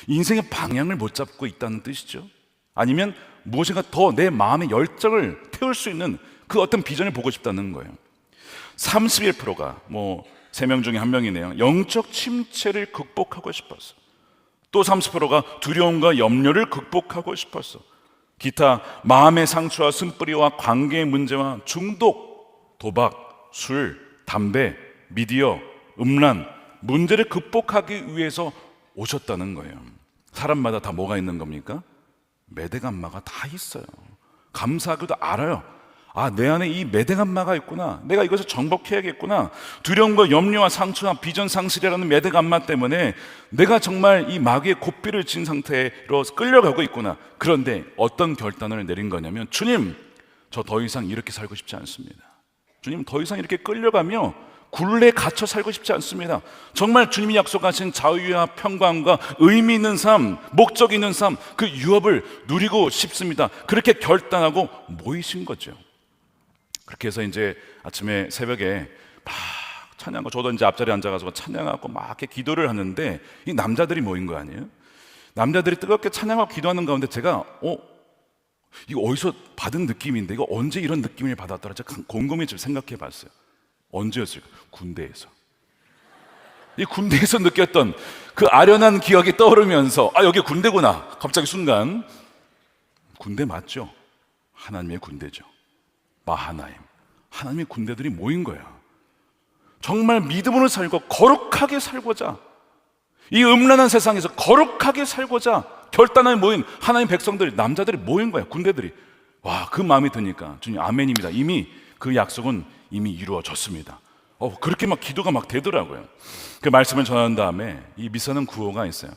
인생의 방향을 못 잡고 있다는 뜻이죠. 아니면 무엇인가 더 내 마음의 열정을 태울 수 있는 그 어떤 비전을 보고 싶다는 거예요. 31%가 3명 중에 1명이네요. 영적 침체를 극복하고 싶었어. 또 30%가 두려움과 염려를 극복하고 싶었어. 기타 마음의 상처와 쓴뿌리와 관계의 문제와 중독, 도박, 술, 담배, 미디어, 음란 문제를 극복하기 위해서 오셨다는 거예요. 사람마다 다 뭐가 있는 겁니까? 매대감마가 다 있어요. 감사하게도 알아요. 아, 내 안에 이 매대감마가 있구나. 내가 이것을 정복해야겠구나. 두려움과 염려와 상처와 비전 상실이라는 매대감마 때문에 내가 정말 이 마귀의 고삐를 진 상태로 끌려가고 있구나. 그런데 어떤 결단을 내린 거냐면, 주님, 저 더 이상 이렇게 살고 싶지 않습니다. 주님, 더 이상 이렇게 끌려가며 굴레에 갇혀 살고 싶지 않습니다. 정말 주님이 약속하신 자유와 평강과 의미 있는 삶, 목적 있는 삶, 그 유업을 누리고 싶습니다. 그렇게 결단하고 모이신 거죠. 그렇게 해서 이제 아침에 새벽에 막 찬양하고, 저도 이제 앞자리에 앉아가지고 찬양하고 막 이렇게 기도를 하는데, 이 남자들이 모인 거 아니에요? 남자들이 뜨겁게 찬양하고 기도하는 가운데 제가 이거 어디서 받은 느낌인데, 이거 언제 이런 느낌을 받았더라? 제가 곰곰이 좀 생각해 봤어요. 언제였을까? 군대에서. 이 군대에서 느꼈던 그 아련한 기억이 떠오르면서, 아, 여기 군대구나. 갑자기 순간, 군대 맞죠? 하나님의 군대죠. 마하나임, 하나님의 군대들이 모인 거야. 정말 믿음으로 살고 거룩하게 살고자, 이 음란한 세상에서 거룩하게 살고자 결단하여 모인 하나님의 백성들이, 남자들이 모인 거야. 군대들이. 와, 그 마음이 드니까 주님, 아멘입니다. 이미 그 약속은 이미 이루어졌습니다. 그렇게 막 기도가 막 되더라고요. 그 말씀을 전한 다음에 이 미사는 구호가 있어요.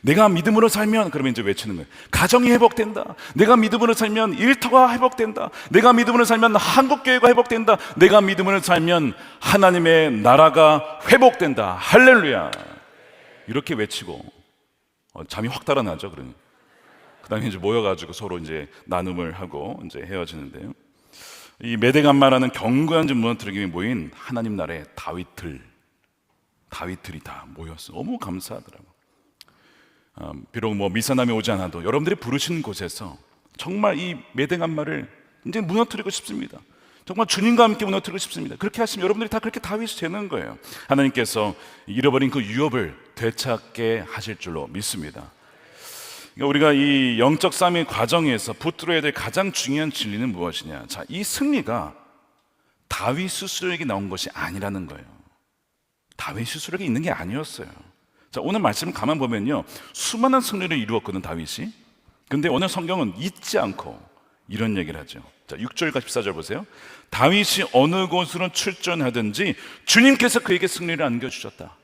내가 믿음으로 살면, 그러면 이제 외치는 거예요. 가정이 회복된다. 내가 믿음으로 살면 일터가 회복된다. 내가 믿음으로 살면 한국교회가 회복된다. 내가 믿음으로 살면 하나님의 나라가 회복된다. 할렐루야. 이렇게 외치고 잠이 확 달아나죠. 그러니 그 다음에 이제 모여가지고 서로 이제 나눔을 하고 이제 헤어지는데요. 이 메대감마라는 견고한 집 무너뜨리기 위해 모인 하나님 나라의 다윗들이 다 모였어. 너무 감사하더라고. 비록 미사남이 오지 않아도 여러분들이 부르신 곳에서 정말 이 메대감마를 이제 무너뜨리고 싶습니다. 정말 주님과 함께 무너뜨리고 싶습니다. 그렇게 하시면 여러분들이 다 그렇게 다윗이 되는 거예요. 하나님께서 잃어버린 그 유업을 되찾게 하실 줄로 믿습니다. 그러니까 우리가 이 영적 싸움의 과정에서 붙들어야 될 가장 중요한 진리는 무엇이냐? 자, 이 승리가 다윗 스스로에게 나온 것이 아니라는 거예요. 다윗 스스로에게 있는 게 아니었어요. 자, 오늘 말씀 가만 보면요, 수많은 승리를 이루었거든 다윗이. 근데 오늘 성경은 잊지 않고 이런 얘기를 하죠. 자, 6절과 14절 보세요. 다윗이 어느 곳으로 출전하든지 주님께서 그에게 승리를 안겨주셨다.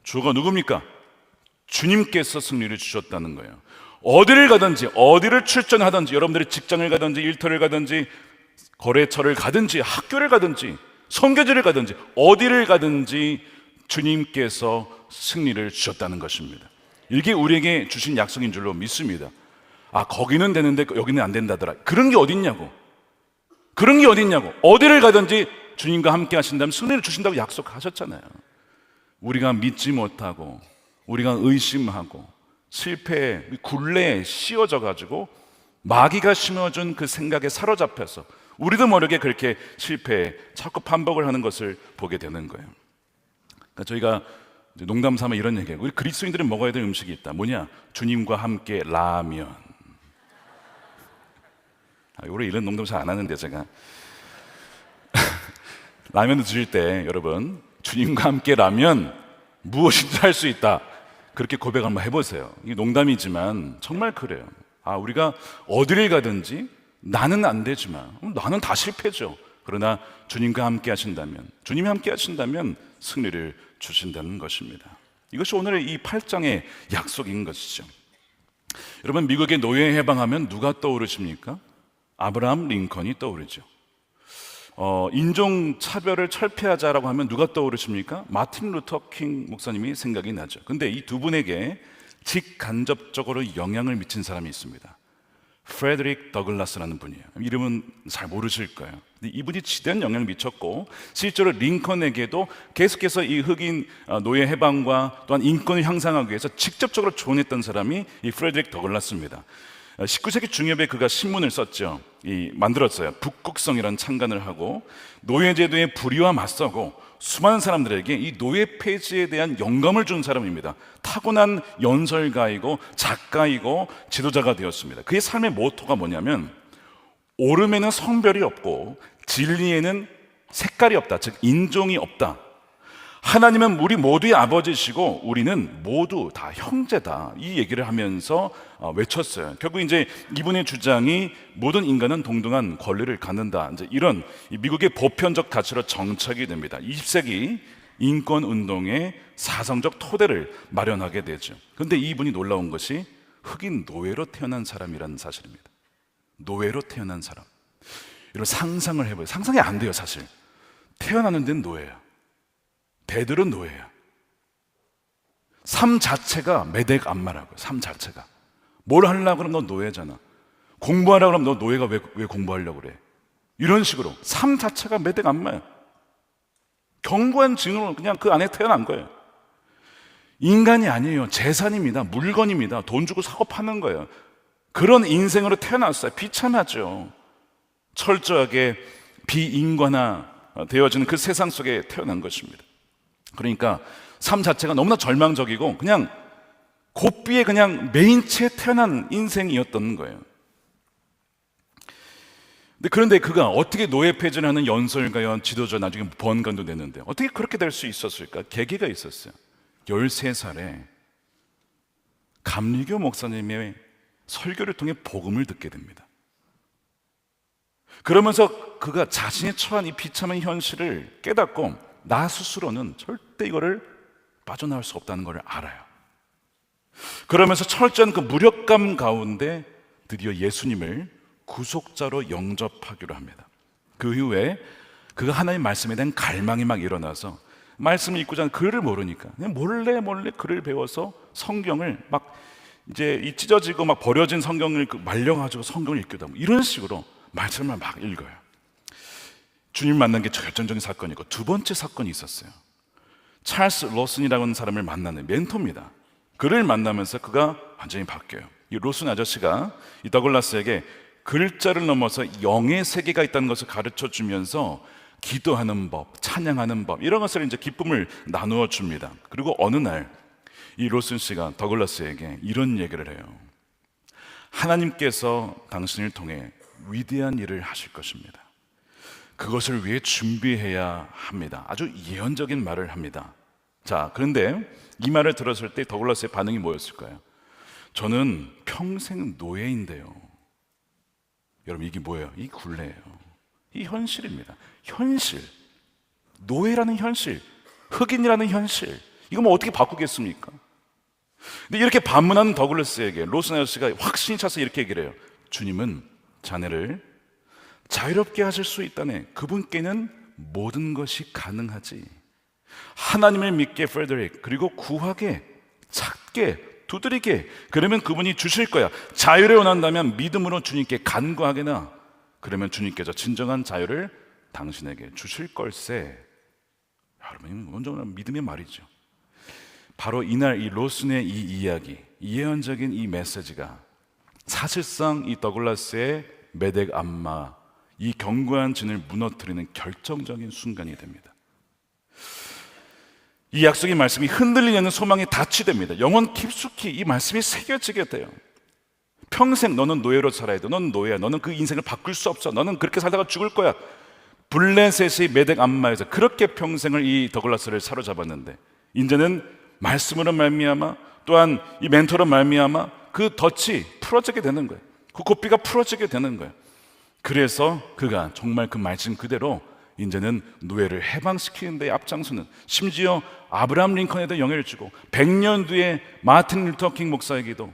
주가 누굽니까? 주님께서 승리를 주셨다는 거예요. 어디를 가든지, 어디를 출전하든지, 여러분들이 직장을 가든지 일터를 가든지 거래처를 가든지 학교를 가든지 선교지를 가든지 어디를 가든지 주님께서 승리를 주셨다는 것입니다. 이게 우리에게 주신 약속인 줄로 믿습니다. 아, 거기는 되는데 여기는 안 된다더라. 그런 게 어딨냐고. 그런 게 어딨냐고. 어디를 가든지 주님과 함께 하신다면 승리를 주신다고 약속하셨잖아요. 우리가 믿지 못하고 우리가 의심하고 실패에 굴레에 씌워져 가지고 마귀가 심어준 그 생각에 사로잡혀서 우리도 모르게 그렇게 실패에 자꾸 반복을 하는 것을 보게 되는 거예요. 그러니까 저희가 이제 농담 삼아 이런 얘기예요. 우리 그리스도인들은 먹어야 될 음식이 있다. 뭐냐? 주님과 함께 라면. 우리 이런 농담 잘 안 하는데 제가 라면을 드실 때 여러분 주님과 함께 라면 무엇인지 할 수 있다. 그렇게 고백 한번 해보세요. 이게 농담이지만 정말 그래요. 우리가 어디를 가든지 나는 안 되지만 나는 다 실패죠. 그러나 주님과 함께 하신다면, 주님이 함께 하신다면 승리를 주신다는 것입니다. 이것이 오늘의 이 8장의 약속인 것이죠. 여러분, 미국의 노예 해방하면 누가 떠오르십니까? 아브라함 링컨이 떠오르죠. 인종 차별을 철폐하자라고 하면 누가 떠오르십니까? 마틴 루터 킹 목사님이 생각이 나죠. 근데 이 두 분에게 직간접적으로 영향을 미친 사람이 있습니다. 프레드릭 더글라스라는 분이에요. 이름은 잘 모르실 거예요. 근데 이분이 지대한 영향을 미쳤고 실제로 링컨에게도 계속해서 이 흑인 노예 해방과 또한 인권을 향상하기 위해서 직접적으로 조언했던 사람이 이 프레드릭 더글라스입니다. 19세기 중엽에 그가 신문을 썼죠. 만들었어요. 북극성이라는 창간을 하고 노예제도의 불의와 맞서고 수많은 사람들에게 이 노예 폐지에 대한 영감을 준 사람입니다. 타고난 연설가이고 작가이고 지도자가 되었습니다. 그의 삶의 모토가 뭐냐면 옳음에는 성별이 없고 진리에는 색깔이 없다. 즉 인종이 없다. 하나님은 우리 모두의 아버지시고 우리는 모두 다 형제다. 이 얘기를 하면서 외쳤어요. 결국 이제 이분의 주장이 모든 인간은 동등한 권리를 갖는다. 이제 이런 미국의 보편적 가치로 정착이 됩니다. 20세기 인권 운동의 사상적 토대를 마련하게 되죠. 그런데 이분이 놀라운 것이 흑인 노예로 태어난 사람이라는 사실입니다. 노예로 태어난 사람. 이런 상상을 해봐요. 상상이 안 돼요, 사실. 태어나는 데는 노예야. 배들은 노예야. 삶 자체가 메덱 안마라고요. 삶 자체가. 뭘 하려고 그러면 너 노예잖아. 공부하려고 그러면 너 노예가 왜 공부하려고 그래. 이런 식으로 삶 자체가 메덱 안마야. 견고한 징으로 그냥 그 안에 태어난 거예요. 인간이 아니에요. 재산입니다. 물건입니다. 돈 주고 사고 파는 거예요. 그런 인생으로 태어났어요. 비참하죠. 철저하게 비인간화 되어지는 그 세상 속에 태어난 것입니다. 그러니까 삶 자체가 너무나 절망적이고 그냥 고삐에 그냥 메인체에 태어난 인생이었던 거예요. 그런데 그가 어떻게 노예 폐지를 하는 연설가와 지도자, 나중에 번관도 됐는데 어떻게 그렇게 될 수 있었을까? 계기가 있었어요. 13살에 감리교 목사님의 설교를 통해 복음을 듣게 됩니다. 그러면서 그가 자신이 처한 이 비참한 현실을 깨닫고 나 스스로는 절대 이거를 빠져나올 수 없다는 걸 알아요. 그러면서 철저한 그 무력감 가운데 드디어 예수님을 구속자로 영접하기로 합니다. 그 이후에 그가 하나님의 말씀에 대한 갈망이 막 일어나서 말씀을 읽고자 하는 글을 모르니까 그냥 몰래 글을 배워서 성경을 막 이제 이 찢어지고 막 버려진 성경을 말려가지고 성경을 읽기도 하고 이런 식으로 말씀을 막 읽어요. 주님 만난 게 결정적인 사건이고 두 번째 사건이 있었어요. 찰스 로슨이라고 하는 사람을 만나는 멘토입니다. 그를 만나면서 그가 완전히 바뀌어요. 이 로슨 아저씨가 이 더글라스에게 글자를 넘어서 영의 세계가 있다는 것을 가르쳐 주면서 기도하는 법, 찬양하는 법 이런 것을 이제 기쁨을 나누어 줍니다. 그리고 어느 날 이 로슨 씨가 더글라스에게 이런 얘기를 해요. 하나님께서 당신을 통해 위대한 일을 하실 것입니다. 그것을 위해 준비해야 합니다. 아주 예언적인 말을 합니다. 자, 그런데 이 말을 들었을 때 더글라스의 반응이 뭐였을까요? 저는 평생 노예인데요. 여러분 이게 뭐예요? 이 굴레예요. 이 현실입니다. 현실. 노예라는 현실. 흑인이라는 현실. 이거 뭐 어떻게 바꾸겠습니까? 근데 이렇게 반문하는 더글라스에게 로슨 아저씨가 확신이 차서 이렇게 얘기를 해요. 주님은 자네를 자유롭게 하실 수 있다네. 그분께는 모든 것이 가능하지. 하나님을 믿게 프레드릭, 그리고 구하게, 찾게, 두드리게. 그러면 그분이 주실 거야. 자유를 원한다면 믿음으로 주님께 간구하게나. 그러면 주님께서 진정한 자유를 당신에게 주실 걸세. 여러분, 먼저 믿음의 말이죠. 바로 이날 이 로슨의 이 이야기, 이 예언적인 이 메시지가 사실상 이 더글라스의 메덱 안마, 이 견고한 진을 무너뜨리는 결정적인 순간이 됩니다. 이 약속의 말씀이 흔들리는 소망이 닻이 됩니다. 영원 깊숙이 이 말씀이 새겨지게 돼요. 평생 너는 노예로 살아야 돼. 너는 노예야. 너는 그 인생을 바꿀 수 없어. 너는 그렇게 살다가 죽을 거야. 블레셋의 메덱 암마에서 그렇게 평생을 이 더글라스를 사로잡았는데 이제는 말씀으로 말미암아 또한 이 멘토로 말미암아 그 덫이 풀어지게 되는 거예요. 그 고삐가 풀어지게 되는 거예요. 그래서 그가 정말 그 말씀 그대로 이제는 노예를 해방시키는 데 앞장서는, 심지어 아브라함 링컨에도 영향을 주고 100년 뒤에 마틴 루터 킹 목사에게도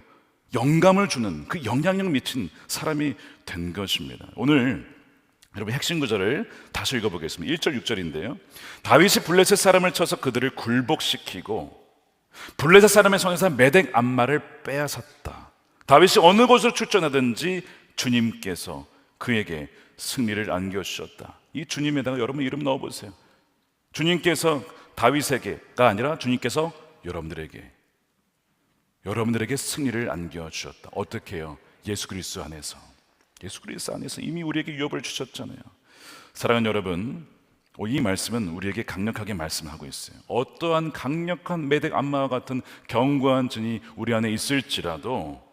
영감을 주는, 그 영향력 미친 사람이 된 것입니다. 오늘 여러분 핵심 구절을 다시 읽어보겠습니다. 1절 6절인데요 다윗이 블레셋 사람을 쳐서 그들을 굴복시키고 블레셋 사람의 손에서 메덱 암마를 빼앗았다. 다윗이 어느 곳으로 출전하든지 주님께서 그에게 승리를 안겨주셨다. 이 주님에다가 여러분 이름 넣어보세요. 주님께서 다윗에게가 아니라 주님께서 여러분들에게 승리를 안겨주셨다. 어떻게 해요? 예수 그리스도 안에서. 예수 그리스도 안에서 이미 우리에게 유업을 주셨잖아요. 사랑하는 여러분, 이 말씀은 우리에게 강력하게 말씀하고 있어요. 어떠한 강력한 메덱 암마와 같은 견고한 진이 우리 안에 있을지라도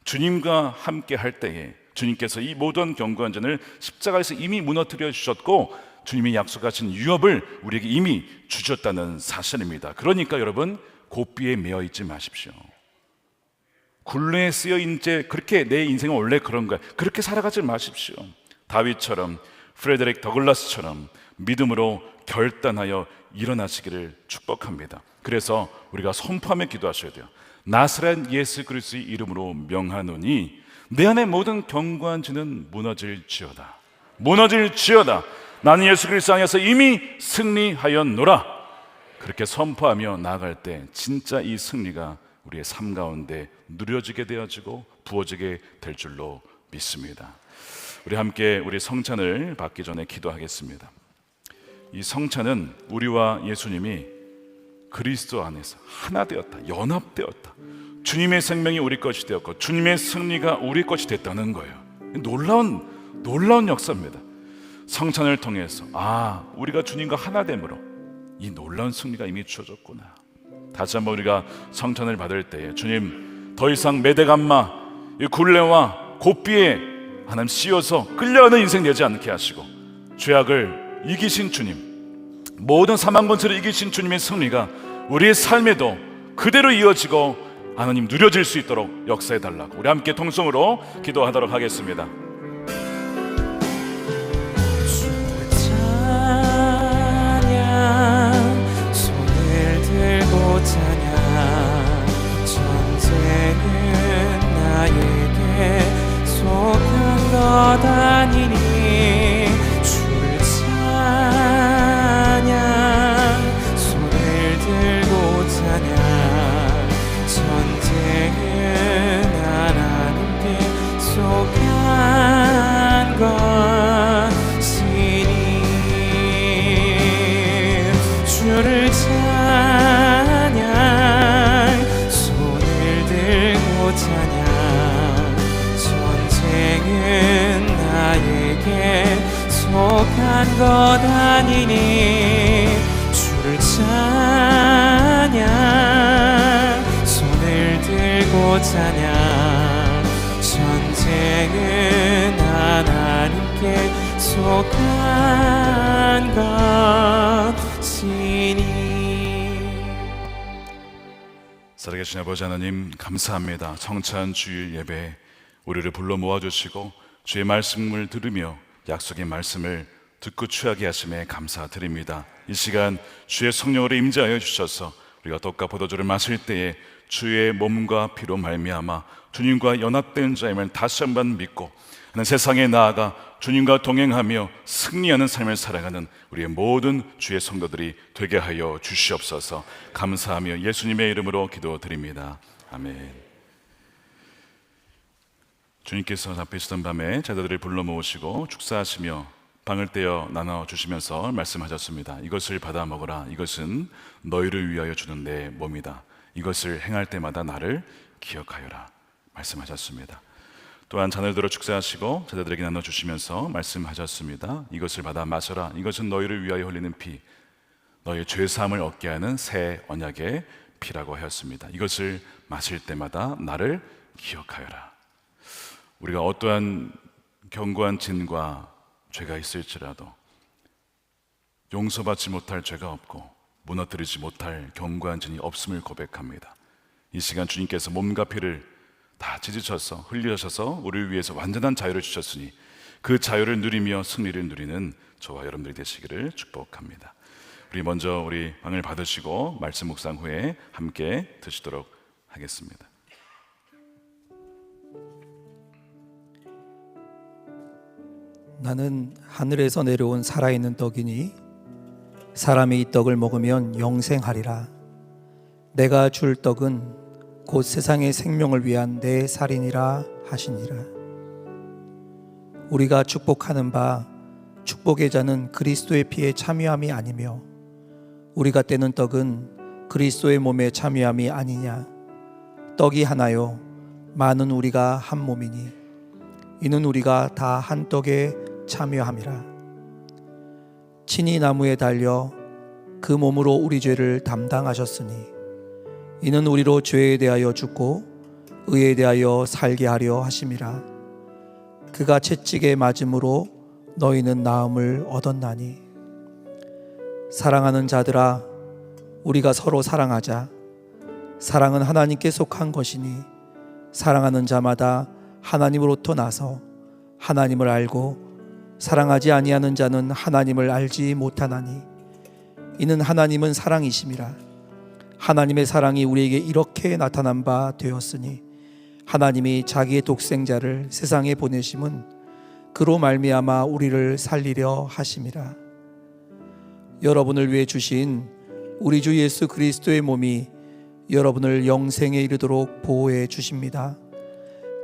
주님과 함께 할 때에 주님께서 이 모든 견고한 진을 십자가에서 이미 무너뜨려 주셨고 주님이 약속하신 유업을 우리에게 이미 주셨다는 사실입니다. 그러니까 여러분 고삐에 매여 있지 마십시오. 굴레에 쓰여 이제 그렇게 내 인생은 원래 그런 거야, 그렇게 살아가지 마십시오. 다윗처럼 프레데릭 더글라스처럼 믿음으로 결단하여 일어나시기를 축복합니다. 그래서 우리가 선포하며 기도하셔야 돼요. 나사렛 예수 그리스도의 이름으로 명하노니 내 안의 모든 견고한 진은 무너질지어다. 무너질지어다. 나는 예수 그리스도 안에서 이미 승리하였노라. 그렇게 선포하며 나아갈 때 진짜 이 승리가 우리의 삶 가운데 누려지게 되어지고 부어지게 될 줄로 믿습니다. 우리 함께 우리 성찬을 받기 전에 기도하겠습니다. 이 성찬은 우리와 예수님이 그리스도 안에서 하나 되었다, 연합되었다. 주님의 생명이 우리 것이 되었고 주님의 승리가 우리 것이 됐다는 거예요. 놀라운 역사입니다. 성찬을 통해서 우리가 주님과 하나됨으로 이 놀라운 승리가 이미 주어졌구나. 다시 한번 우리가 성찬을 받을 때에 주님 더 이상 메덱 암마, 이 굴레와 고삐에 하나님 씌워서 끌려가는 인생 되지 않게 하시고 죄악을 이기신 주님, 모든 사망 권세를 이기신 주님의 승리가 우리의 삶에도 그대로 이어지고 하나님 누려질 수 있도록 역사해 달라고 우리 함께 통성으로 기도하도록 하겠습니다. 손을 들고 찬양, 전쟁은 나에게 속한 것 아니니 주를 찬양, 손을 들고 찬양, 전쟁은 하나님께 속한 것이니 주를 찬양, 손을 들고 찬양, 전쟁은 나에게 속한 것 아니니 주를 찬양, 손을 들고 찬양, 전쟁은 하나님께 속한 것이니. 살아계신 아버지 하나님 감사합니다. 성찬 주일 예배 우리를 불러 모아주시고 주의 말씀을 들으며 약속의 말씀을 듣고 취하게 하심에 감사드립니다. 이 시간 주의 성령으로 임재하여 주셔서 우리가 떡과 포도주를 마실 때에 주의 몸과 피로 말미암아 주님과 연합된 자임을 다시 한번 믿고 하는 세상에 나아가 주님과 동행하며 승리하는 삶을 살아가는 우리의 모든 주의 성도들이 되게 하여 주시옵소서. 감사하며 예수님의 이름으로 기도드립니다. 아멘. 주님께서 잡히시던 밤에 제자들을 불러 모으시고 축사하시며 빵을 떼어 나눠 주시면서 말씀하셨습니다. 이것을 받아 먹으라. 이것은 너희를 위하여 주는 내 몸이다. 이것을 행할 때마다 나를 기억하여라. 말씀하셨습니다. 또한 잔을 들어 축사하시고 제자들에게 나눠 주시면서 말씀하셨습니다. 이것을 받아 마셔라. 이것은 너희를 위하여 흘리는 피, 너의 죄사함을 얻게 하는 새 언약의 피라고 하였습니다. 이것을 마실 때마다 나를 기억하여라. 우리가 어떠한 견고한 진과 죄가 있을지라도 용서받지 못할 죄가 없고 무너뜨리지 못할 견고한 진이 없음을 고백합니다. 이 시간 주님께서 몸과 피를 다 찢으셔서 흘리셔서 우리를 위해서 완전한 자유를 주셨으니 그 자유를 누리며 승리를 누리는 저와 여러분들이 되시기를 축복합니다. 우리 먼저 우리 빵을 받으시고 말씀 묵상 후에 함께 드시도록 하겠습니다. 나는 하늘에서 내려온 살아있는 떡이니 사람이 이 떡을 먹으면 영생하리라. 내가 줄 떡은 곧 세상의 생명을 위한 내 살이니라 하시니라. 우리가 축복하는 바 축복의 자는 그리스도의 피에 참여함이 아니며 우리가 떼는 떡은 그리스도의 몸에 참여함이 아니냐. 떡이 하나요 많은 우리가 한 몸이니 이는 우리가 다 한 떡에 참여함이라. 친히 나무에 달려 그 몸으로 우리 죄를 담당하셨으니 이는 우리로 죄에 대하여 죽고 의에 대하여 살게 하려 하심이라. 그가 채찍에 맞음으로 너희는 나음을 얻었나니. 사랑하는 자들아 우리가 서로 사랑하자. 사랑은 하나님께 속한 것이니 사랑하는 자마다 하나님으로부터 나서 하나님을 알고 사랑하지 아니하는 자는 하나님을 알지 못하나니 이는 하나님은 사랑이심이라. 하나님의 사랑이 우리에게 이렇게 나타난 바 되었으니 하나님이 자기의 독생자를 세상에 보내심은 그로 말미암아 우리를 살리려 하심이라. 여러분을 위해 주신 우리 주 예수 그리스도의 몸이 여러분을 영생에 이르도록 보호해 주십니다.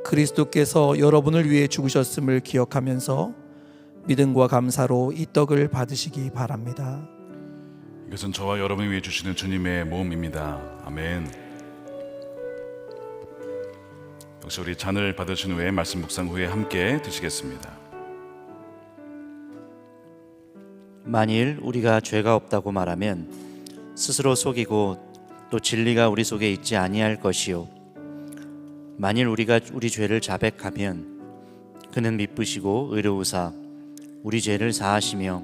그리스도께서 여러분을 위해 죽으셨음을 기억하면서 믿음과 감사로 이 떡을 받으시기 바랍니다. 이것은 저와 여러분을 위해 주시는 주님의 몸입니다. 아멘. 역시 우리 잔을 받으신 후에 말씀 묵상 후에 함께 드시겠습니다. 만일 우리가 죄가 없다고 말하면 스스로 속이고 또 진리가 우리 속에 있지 아니할 것이요 만일 우리가 우리 죄를 자백하면 그는 미쁘시고 의로우사 우리 죄를 사하시며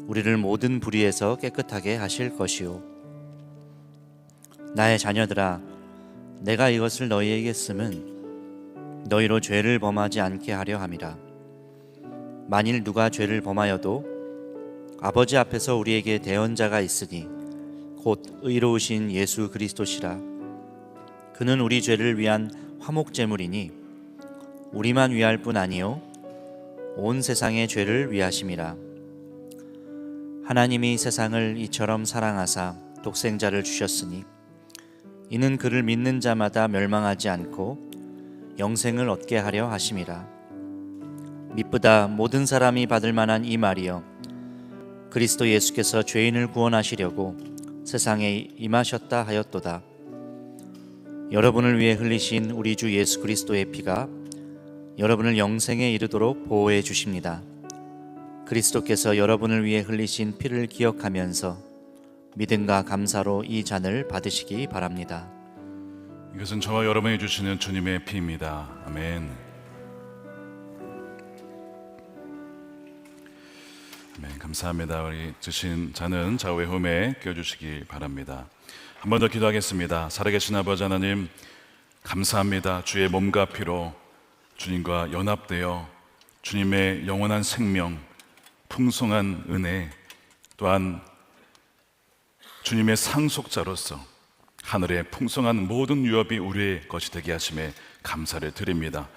우리를 모든 불의에서 깨끗하게 하실 것이요. 나의 자녀들아 내가 이것을 너희에게 쓰면 너희로 죄를 범하지 않게 하려 함이라. 만일 누가 죄를 범하여도 아버지 앞에서 우리에게 대언자가 있으니 곧 의로우신 예수 그리스도시라. 그는 우리 죄를 위한 화목제물이니 우리만 위할 뿐 아니요 온 세상의 죄를 위하심이라. 하나님이 세상을 이처럼 사랑하사 독생자를 주셨으니 이는 그를 믿는 자마다 멸망하지 않고 영생을 얻게 하려 하심이라. 미쁘다 모든 사람이 받을 만한 이 말이여 그리스도 예수께서 죄인을 구원하시려고 세상에 임하셨다 하였도다. 여러분을 위해 흘리신 우리 주 예수 그리스도의 피가 여러분을 영생에 이르도록 보호해 주십니다. 그리스도께서 여러분을 위해 흘리신 피를 기억하면서 믿음과 감사로 이 잔을 받으시기 바랍니다. 이것은 저와 여러분이 주시는 주님의 피입니다. 아멘. 아멘. 감사합니다. 우리 주신 잔은 좌우의 홈에 껴주시기 바랍니다. 한 번 더 기도하겠습니다. 살아계신 아버지 하나님, 감사합니다. 주의 몸과 피로 주님과 연합되어 주님의 영원한 생명, 풍성한 은혜, 또한 주님의 상속자로서 하늘의 풍성한 모든 유업이 우리의 것이 되게 하심에 감사를 드립니다.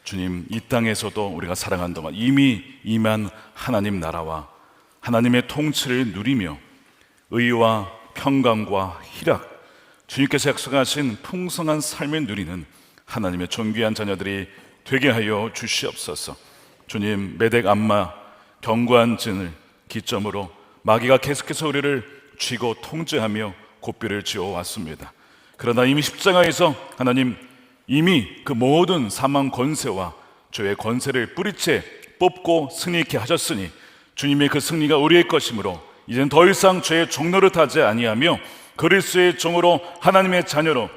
주님, 이 땅에서도 우리가 살아간 동안 이미 임한 하나님 나라와 하나님의 통치를 누리며 의와 평강과 희락, 주님께서 약속하신 풍성한 삶을 누리는 하나님의 존귀한 자녀들이 되게 하여 주시옵소서. 주님, 메덱 암마 견고한 진을 기점으로 마귀가 계속해서 우리를 쥐고 통제하며 고삐를 지어왔습니다. 그러나 이미 십자가에서 하나님 이미 그 모든 사망 권세와 죄의 권세를 뿌리째 뽑고 승리케 하셨으니 주님의 그 승리가 우리의 것이므로 이젠 더 이상 죄의 종노릇하지 아니하며 그리스도의 종으로 하나님의 자녀로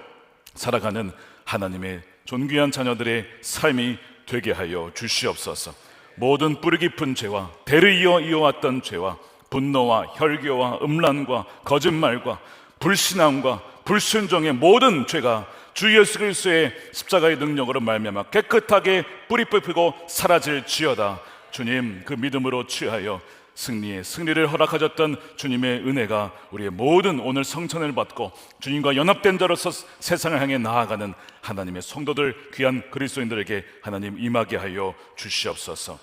살아가는 하나님의 존귀한 자녀들의 삶이 되게 하여 주시옵소서. 모든 뿌리 깊은 죄와 대를 이어왔던 죄와 분노와 혈교와 음란과 거짓말과 불신앙과 불순종의 모든 죄가 주 예수 그리스도의 십자가의 능력으로 말미암아 깨끗하게 뿌리 뽑히고 사라질지어다. 주님, 그 믿음으로 취하여 승리를 허락하셨던 주님의 은혜가 우리의 모든 오늘 성천을 받고 주님과 연합된 자로서 세상을 향해 나아가는 하나님의 성도들, 귀한 그리스도인들에게 하나님 임하게 하여 주시옵소서.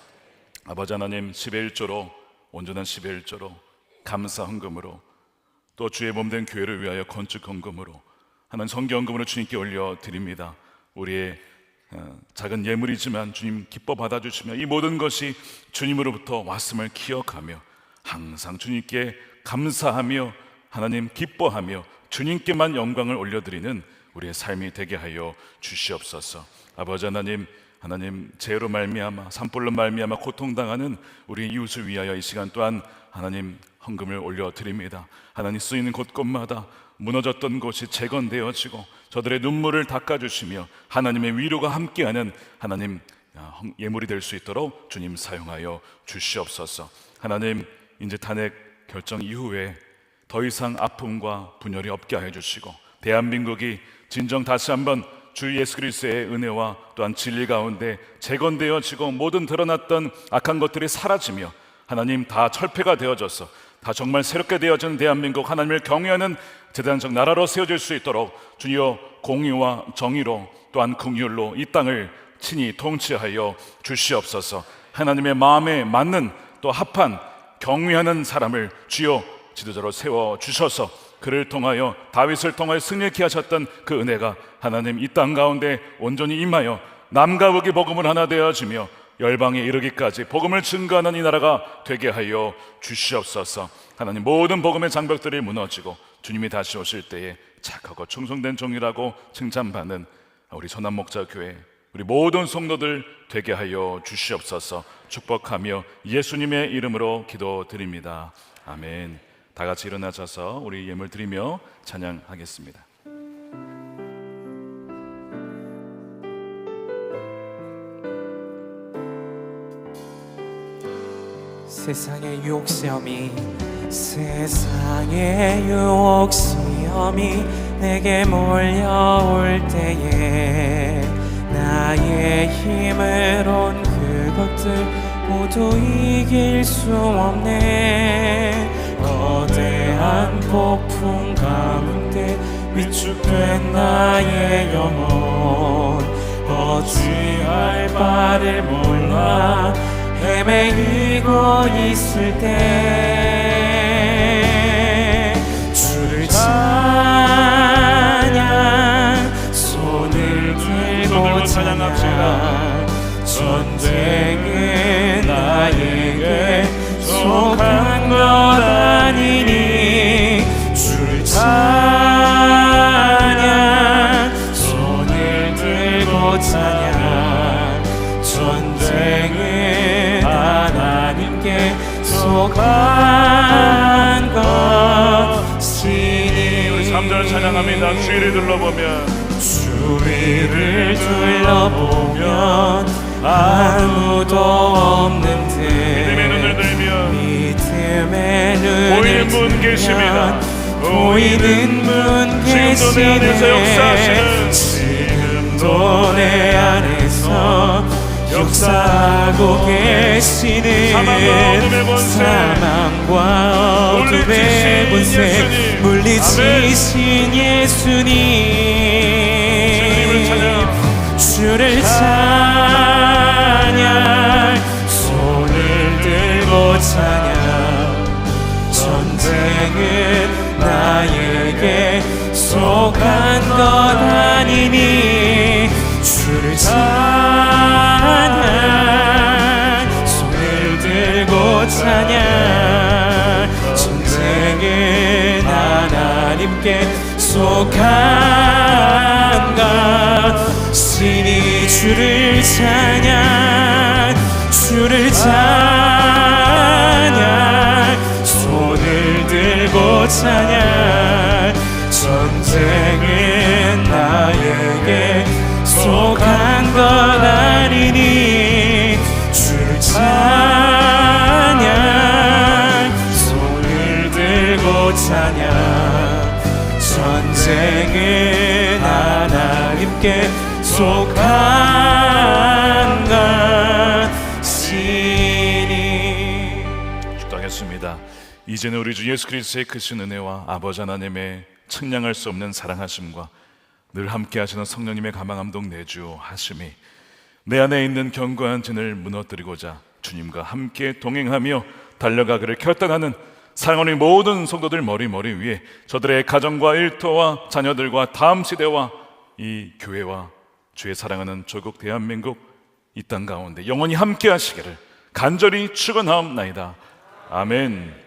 아버지 하나님, 11조로, 온전한 11조로, 감사 헌금으로, 또 주의 몸된 교회를 위하여 건축 헌금으로, 하나님 성교 헌금으로 주님께 올려드립니다. 우리의 작은 예물이지만 주님 기뻐 받아주시며 이 모든 것이 주님으로부터 왔음을 기억하며 항상 주님께 감사하며 하나님 기뻐하며 주님께만 영광을 올려드리는 우리의 삶이 되게 하여 주시옵소서. 아버지 하나님, 죄로 말미암아 산불로 말미암아 고통당하는 우리 이웃을 위하여 이 시간 또한 하나님 헌금을 올려드립니다. 하나님, 쓰이는 곳곳마다 무너졌던 곳이 재건되어지고 저들의 눈물을 닦아주시며 하나님의 위로가 함께하는 하나님 예물이 될 수 있도록 주님 사용하여 주시옵소서. 하나님, 이제 탄핵 결정 이후에 더 이상 아픔과 분열이 없게 하여 주시고 대한민국이 진정 다시 한번 주 예수 그리스도의 은혜와 또한 진리 가운데 재건되어지고 모든 드러났던 악한 것들이 사라지며 하나님 다 철폐가 되어져서 다 정말 새롭게 되어진 대한민국, 하나님을 경외하는 제단적 나라로 세워질 수 있도록 주여 공의와 정의로 또한 긍휼로 이 땅을 친히 통치하여 주시옵소서. 하나님의 마음에 맞는 또 합한 경외하는 사람을 주여 지도자로 세워주셔서 그를 통하여 다윗을 통하여 승리케 하셨던 그 은혜가 하나님 이 땅 가운데 온전히 임하여 남과 북이 복음을 하나 되어지며 열방에 이르기까지 복음을 증거하는 이 나라가 되게 하여 주시옵소서. 하나님, 모든 복음의 장벽들이 무너지고 주님이 다시 오실 때에 착하고 충성된 종이라고 칭찬받는 우리 선한목자교회 우리 모든 성도들 되게 하여 주시옵소서. 축복하며 예수님의 이름으로 기도드립니다. 아멘. 다 같이 일어나셔서 우리 예물 드리며 찬양하겠습니다. 세상의 유혹 시험이 내게 몰려올 때에 나의 힘으론 그것들 모두 이길 수 없네. 거대한 폭풍 가운데 위축된 나의 영혼 어찌할 바를 몰라 헤매이고 있을 때 주를 찬양 손을 들고 찬양합시다. 전쟁은 나에게 속한 것 아니니 주를 찬양 손을 들고 찬양 전쟁은 하나님께 속한 것이니. 우리 3절 찬양합니다. 주위를 둘러보면 아무도 없는데 믿음의 눈을 들면 보이는 분 계십니다. 보이는 분 계시네. 지금도 내 안에서 역사하고 계시는 사망과 어둠의 본색 물리치신 예수님. 주를 찬양 손을 들고 찬양 전쟁은 나에게 속한 것 아니니 주를 찬양 손을 들고 찬양 전쟁은 하나님께 속한 것이니 주를 찬양 주를 찬양 손을 찬양. 전쟁은 하나님께 속한 것이니. 축도하겠습니다. 이제는 우리 주 예수 그리스도의 크신 은혜와 아버지 하나님의 측량할 수 없는 사랑하심과 늘 함께 하시는 성령님의 가망함동 내주하심이 내 안에 있는 견고한 진을 무너뜨리고자 주님과 함께 동행하며 달려가기를 결단하는 사랑하는 모든 성도들 머리 위에 저들의 가정과 일터와 자녀들과 다음 시대와 이 교회와 주의 사랑하는 조국 대한민국 이 땅 가운데 영원히 함께 하시기를 간절히 축원하옵나이다. 아멘.